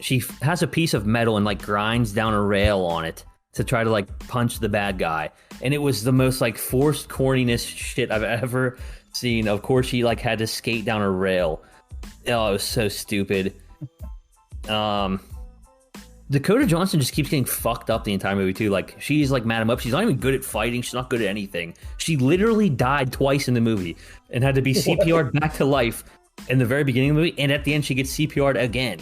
She has a piece of metal and like grinds down a rail on it to try to like punch the bad guy. And it was the most like forced corniness shit I've ever seen. Of course, she like had to skate down a rail. Oh, it was so stupid. Dakota Johnson just keeps getting fucked up the entire movie too. Like she's like Madam Web. She's not even good at fighting. She's not good at anything. She literally died twice in the movie and had to be CPR'd back to life in the very beginning of the movie. And at the end, she gets CPR'd again.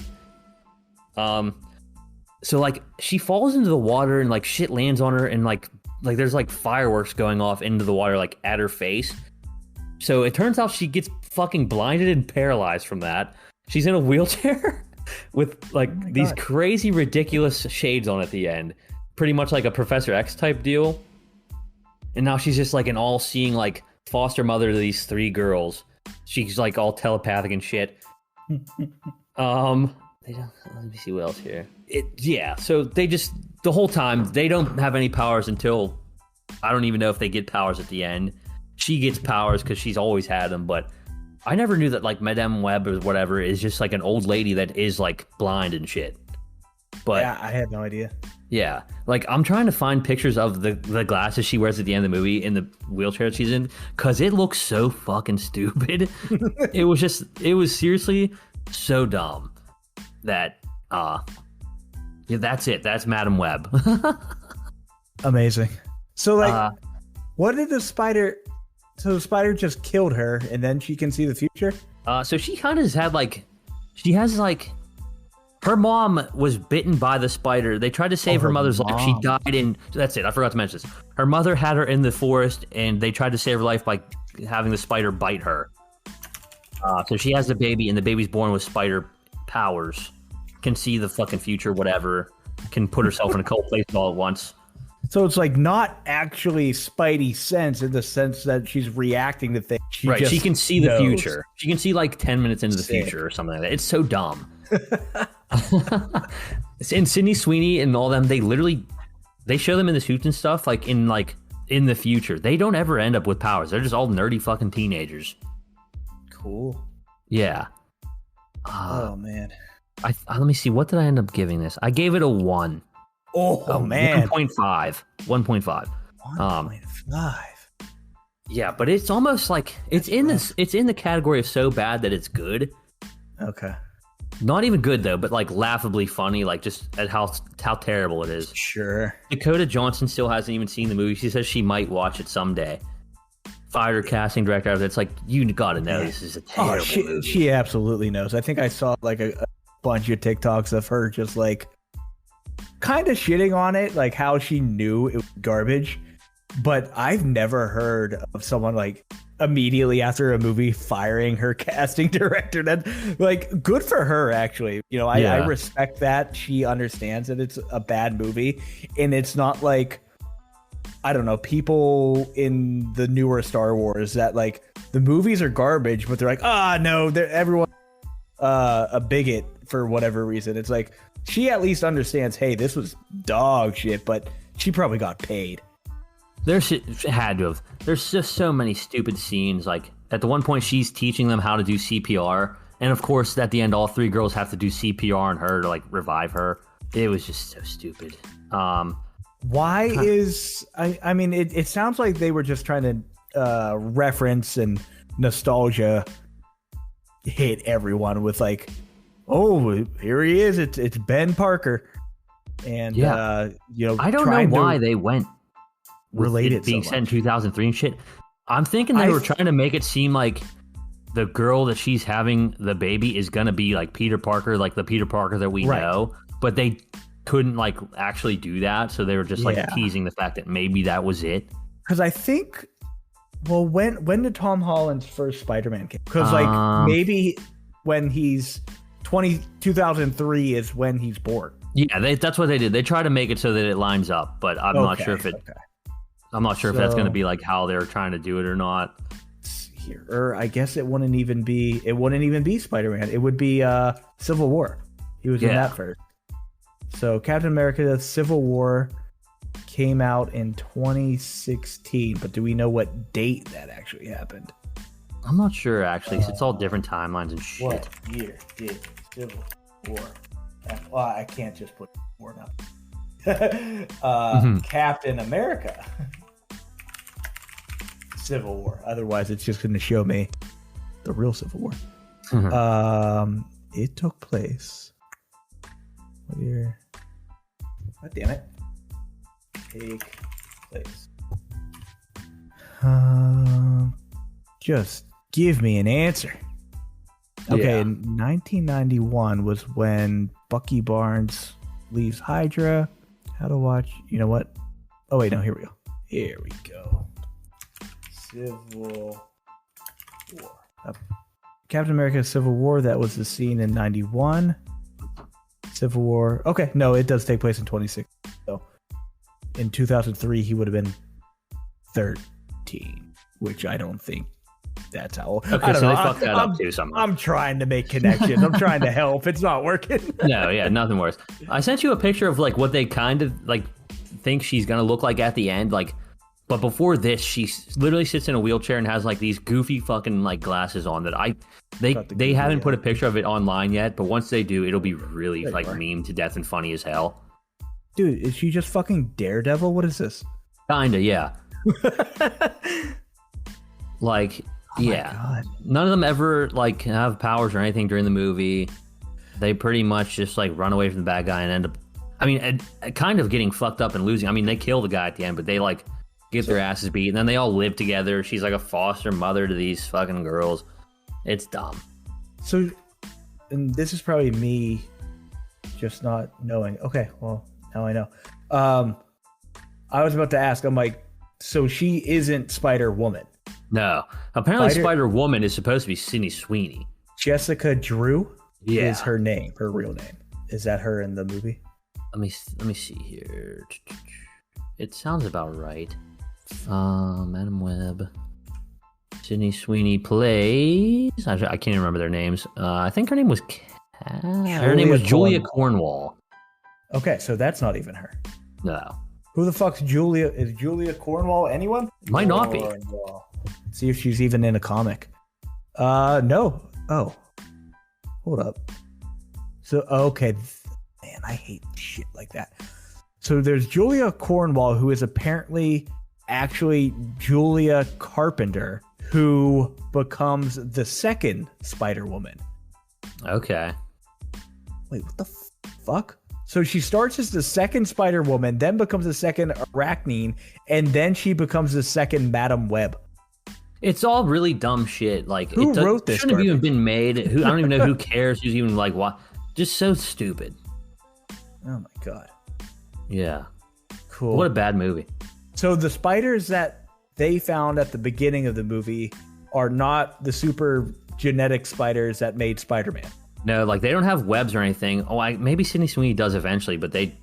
So like she falls into the water and like shit lands on her and like there's like fireworks going off into the water like at her face. So it turns out she gets fucking blinded and paralyzed from that. She's in a wheelchair with like these crazy ridiculous shades on at the end, pretty much like a Professor X type deal. And now she's just like an all-seeing like foster mother to these 3 girls. She's like all telepathic and shit. Let me see what else here. So they just the whole time they don't have any powers until I don't even know if they get powers at the end. She gets powers because she's always had them, but I never knew that like Madame Web or whatever is just like an old lady that is like blind and shit. But yeah, I had no idea. Yeah, like I'm trying to find pictures of the glasses she wears at the end of the movie in the wheelchair she's in because it looks so fucking stupid. It was seriously so dumb that yeah, that's it. That's Madame Web. Amazing. So like, what did the spider? So the spider just killed her, and then she can see the future? So she kind of has her mom was bitten by the spider. They tried to save her mother's life. She died that's it. I forgot to mention this. Her mother had her in the forest, and they tried to save her life by having the spider bite her. So she has the baby, and the baby's born with spider powers. Can see the fucking future, whatever. Can put herself in a cold place all at once. So it's like not actually Spidey sense in the sense that she's reacting to things. She can see the future. She can see like 10 minutes into the future or something like that. It's so dumb. And Sydney Sweeney and all them, they show them in the suits and stuff like in the future. They don't ever end up with powers. They're just all nerdy fucking teenagers. Cool. Yeah. Oh man. Let me see. What did I end up giving this? I gave it a 1. Oh man. 1.5. 1.5. 1.5. Yeah, but it's almost like it's in the category of so bad that it's good. Okay. Not even good though, but like laughably funny, like just at how terrible it is. Sure. Dakota Johnson still hasn't even seen the movie. She says she might watch it someday. Fired her casting director. It's like, you gotta know this is a terrible movie. She absolutely knows. I think I saw like a bunch of TikToks of her just like kind of shitting on it, like how she knew it was garbage. But I've never heard of someone like immediately after a movie firing her casting director. That like good for her, actually. You know, I respect that she understands that it's a bad movie, and it's not like, I don't know, people in the newer Star Wars that like the movies are garbage, but they're like, no, everyone a bigot for whatever reason. It's like she at least understands, hey, this was dog shit, but she probably got paid. Had to have. There's just so many stupid scenes. Like at the one point, she's teaching them how to do CPR, and of course, at the end, all 3 girls have to do CPR on her to like revive her. It was just so stupid. Why is I mean, it sounds like they were just trying to reference and nostalgia hit everyone with like, oh, here he is. It's Ben Parker, and I don't know why they went. Related being set in 2003 and shit. I'm thinking they were trying to make it seem like the girl that she's having the baby is gonna be like Peter Parker, like the Peter Parker that we know, but they couldn't like actually do that, so they were just like teasing the fact that maybe that was it. Because I think, well, when did Tom Holland's first Spider-Man came? Because like maybe when he's 2003 is when he's born. Yeah, that's what they did. They try to make it so that it lines up, but I'm not sure if it. Okay. I'm not sure if that's going to be like how they're trying to do it or not. Here, or I guess it wouldn't even be Spider-Man. It would be Civil War. He was in that first. So Captain America: Civil War came out in 2016, but do we know what date that actually happened? I'm not sure actually. It's all different timelines and shit. What year did Civil War? Well, I can't just put war now. Captain America. Civil War. Otherwise, it's just going to show me the real Civil War. It took place. What year? God damn it. Take place. Just give me an answer. Okay, 1991 was when Bucky Barnes leaves Hydra. How to watch? You know what? Oh wait, no. Here we go. Here we go. Civil War. Captain America: Civil War. That was the scene in 91. Civil War. Okay, no, it does take place in 26. So in 2003, he would have been 13, which I don't think that's how. Okay, I don't know. They fucked that up too somehow. I'm trying to make connections. I'm trying to help. It's not working. No, yeah, nothing worse. I sent you a picture of like what they kind of like think she's gonna look like at the end, like. But before this, she literally sits in a wheelchair and has like these goofy fucking like glasses on that they haven't put a picture of it online yet. But once they do, it'll be really like meme to death and funny as hell. Dude, is she just fucking Daredevil? What is this? Kinda, yeah. Like, God. None of them ever like have powers or anything during the movie. They pretty much just like run away from the bad guy and end up. I mean, kind of getting fucked up and losing. I mean, they kill the guy at the end, but they like. Get their asses beat, and then they all live together. She's like a foster mother to these fucking girls. It's dumb. So, and this is probably me just not knowing. Okay, well, now I know. I was about to ask, I'm like, so she isn't Spider-Woman? No. Apparently Spider-Woman is supposed to be Sydney Sweeney. Jessica Drew is her name, her real name. Is that her in the movie? Let me see here. It sounds about right. Madam Web. Sydney Sweeney plays. I can't even remember their names. I think her name was. Her name was Julia Cornwall. Okay, so that's not even her. No. Who the fuck's Julia? Is Julia Cornwall anyone? Might not be. See if she's even in a comic. No. Oh, hold up. So okay, man, I hate shit like that. So there's Julia Cornwall, who is apparently actually Julia Carpenter, who becomes the second Spider-Woman. Okay. Wait, what the fuck? So she starts as the second Spider-Woman, then becomes the second Arachnine, and then she becomes the second Madam Web. It's all really dumb shit. Like, who wrote this? Shouldn't have even been made. I don't even know who cares. Who's even like what? Just so stupid. Oh my god. Yeah. Cool. What a bad movie. So the spiders that they found at the beginning of the movie are not the super genetic spiders that made Spider-Man. No, like they don't have webs or anything. Oh, maybe Sydney Sweeney does eventually, but they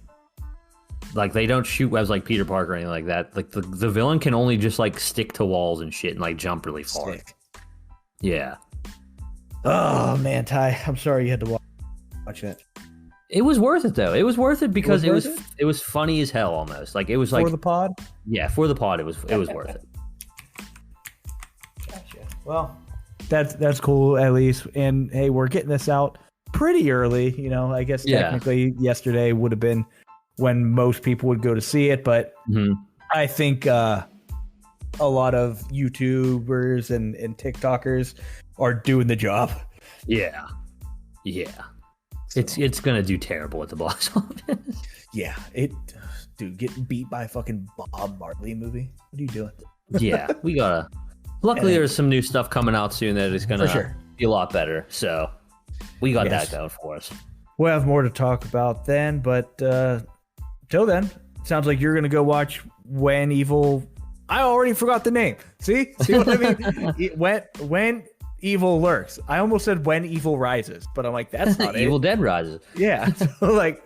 don't shoot webs like Peter Parker or anything like that. Like the villain can only just like stick to walls and shit and like jump really far. Yeah. Oh man, Ty, I'm sorry you had to watch that. It was worth it though. It was worth it because it was funny as hell almost. Like it was like for the pod. Yeah, for the pod, it was worth it. Gotcha. Well, that's cool at least. And hey, we're getting this out pretty early. You know, I guess technically yesterday would have been when most people would go to see it, but I think a lot of YouTubers and TikTokers are doing the job. Yeah. Yeah. So. It's gonna do terrible at the box office. Yeah, dude, getting beat by a fucking Bob Marley movie. What are you doing? Yeah, we gotta. Luckily, there's some new stuff coming out soon that is gonna be a lot better. So we got that going for us. We'll have more to talk about then, but till then, sounds like you're gonna go watch When Evil. I already forgot the name. See what I mean? When Evil Lurks. I almost said When Evil Rises, but I'm like, that's not Evil Dead Rises. Yeah. So like,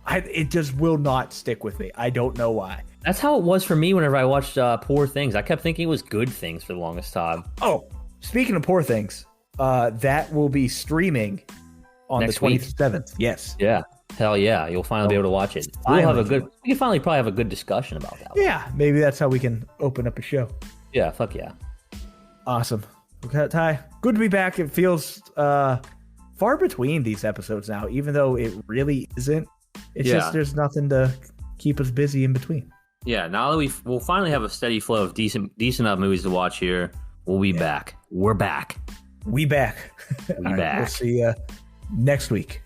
it just will not stick with me. I don't know why. That's how it was for me whenever I watched Poor Things. I kept thinking it was Good Things for the longest time. Oh, speaking of Poor Things, that will be streaming on the 27th. Yes. Yeah. Hell yeah. You'll finally be able to watch it. We can finally probably have a good discussion about that one. Yeah. Maybe that's how we can open up a show. Yeah. Fuck yeah. Awesome. Okay, Ty, good to be back. It feels far between these episodes now, even though it really isn't. It's just there's nothing to keep us busy in between. Yeah, now that we'll finally have a steady flow of decent enough movies to watch here, we'll be back. We're back. We back. We back. We'll see you next week.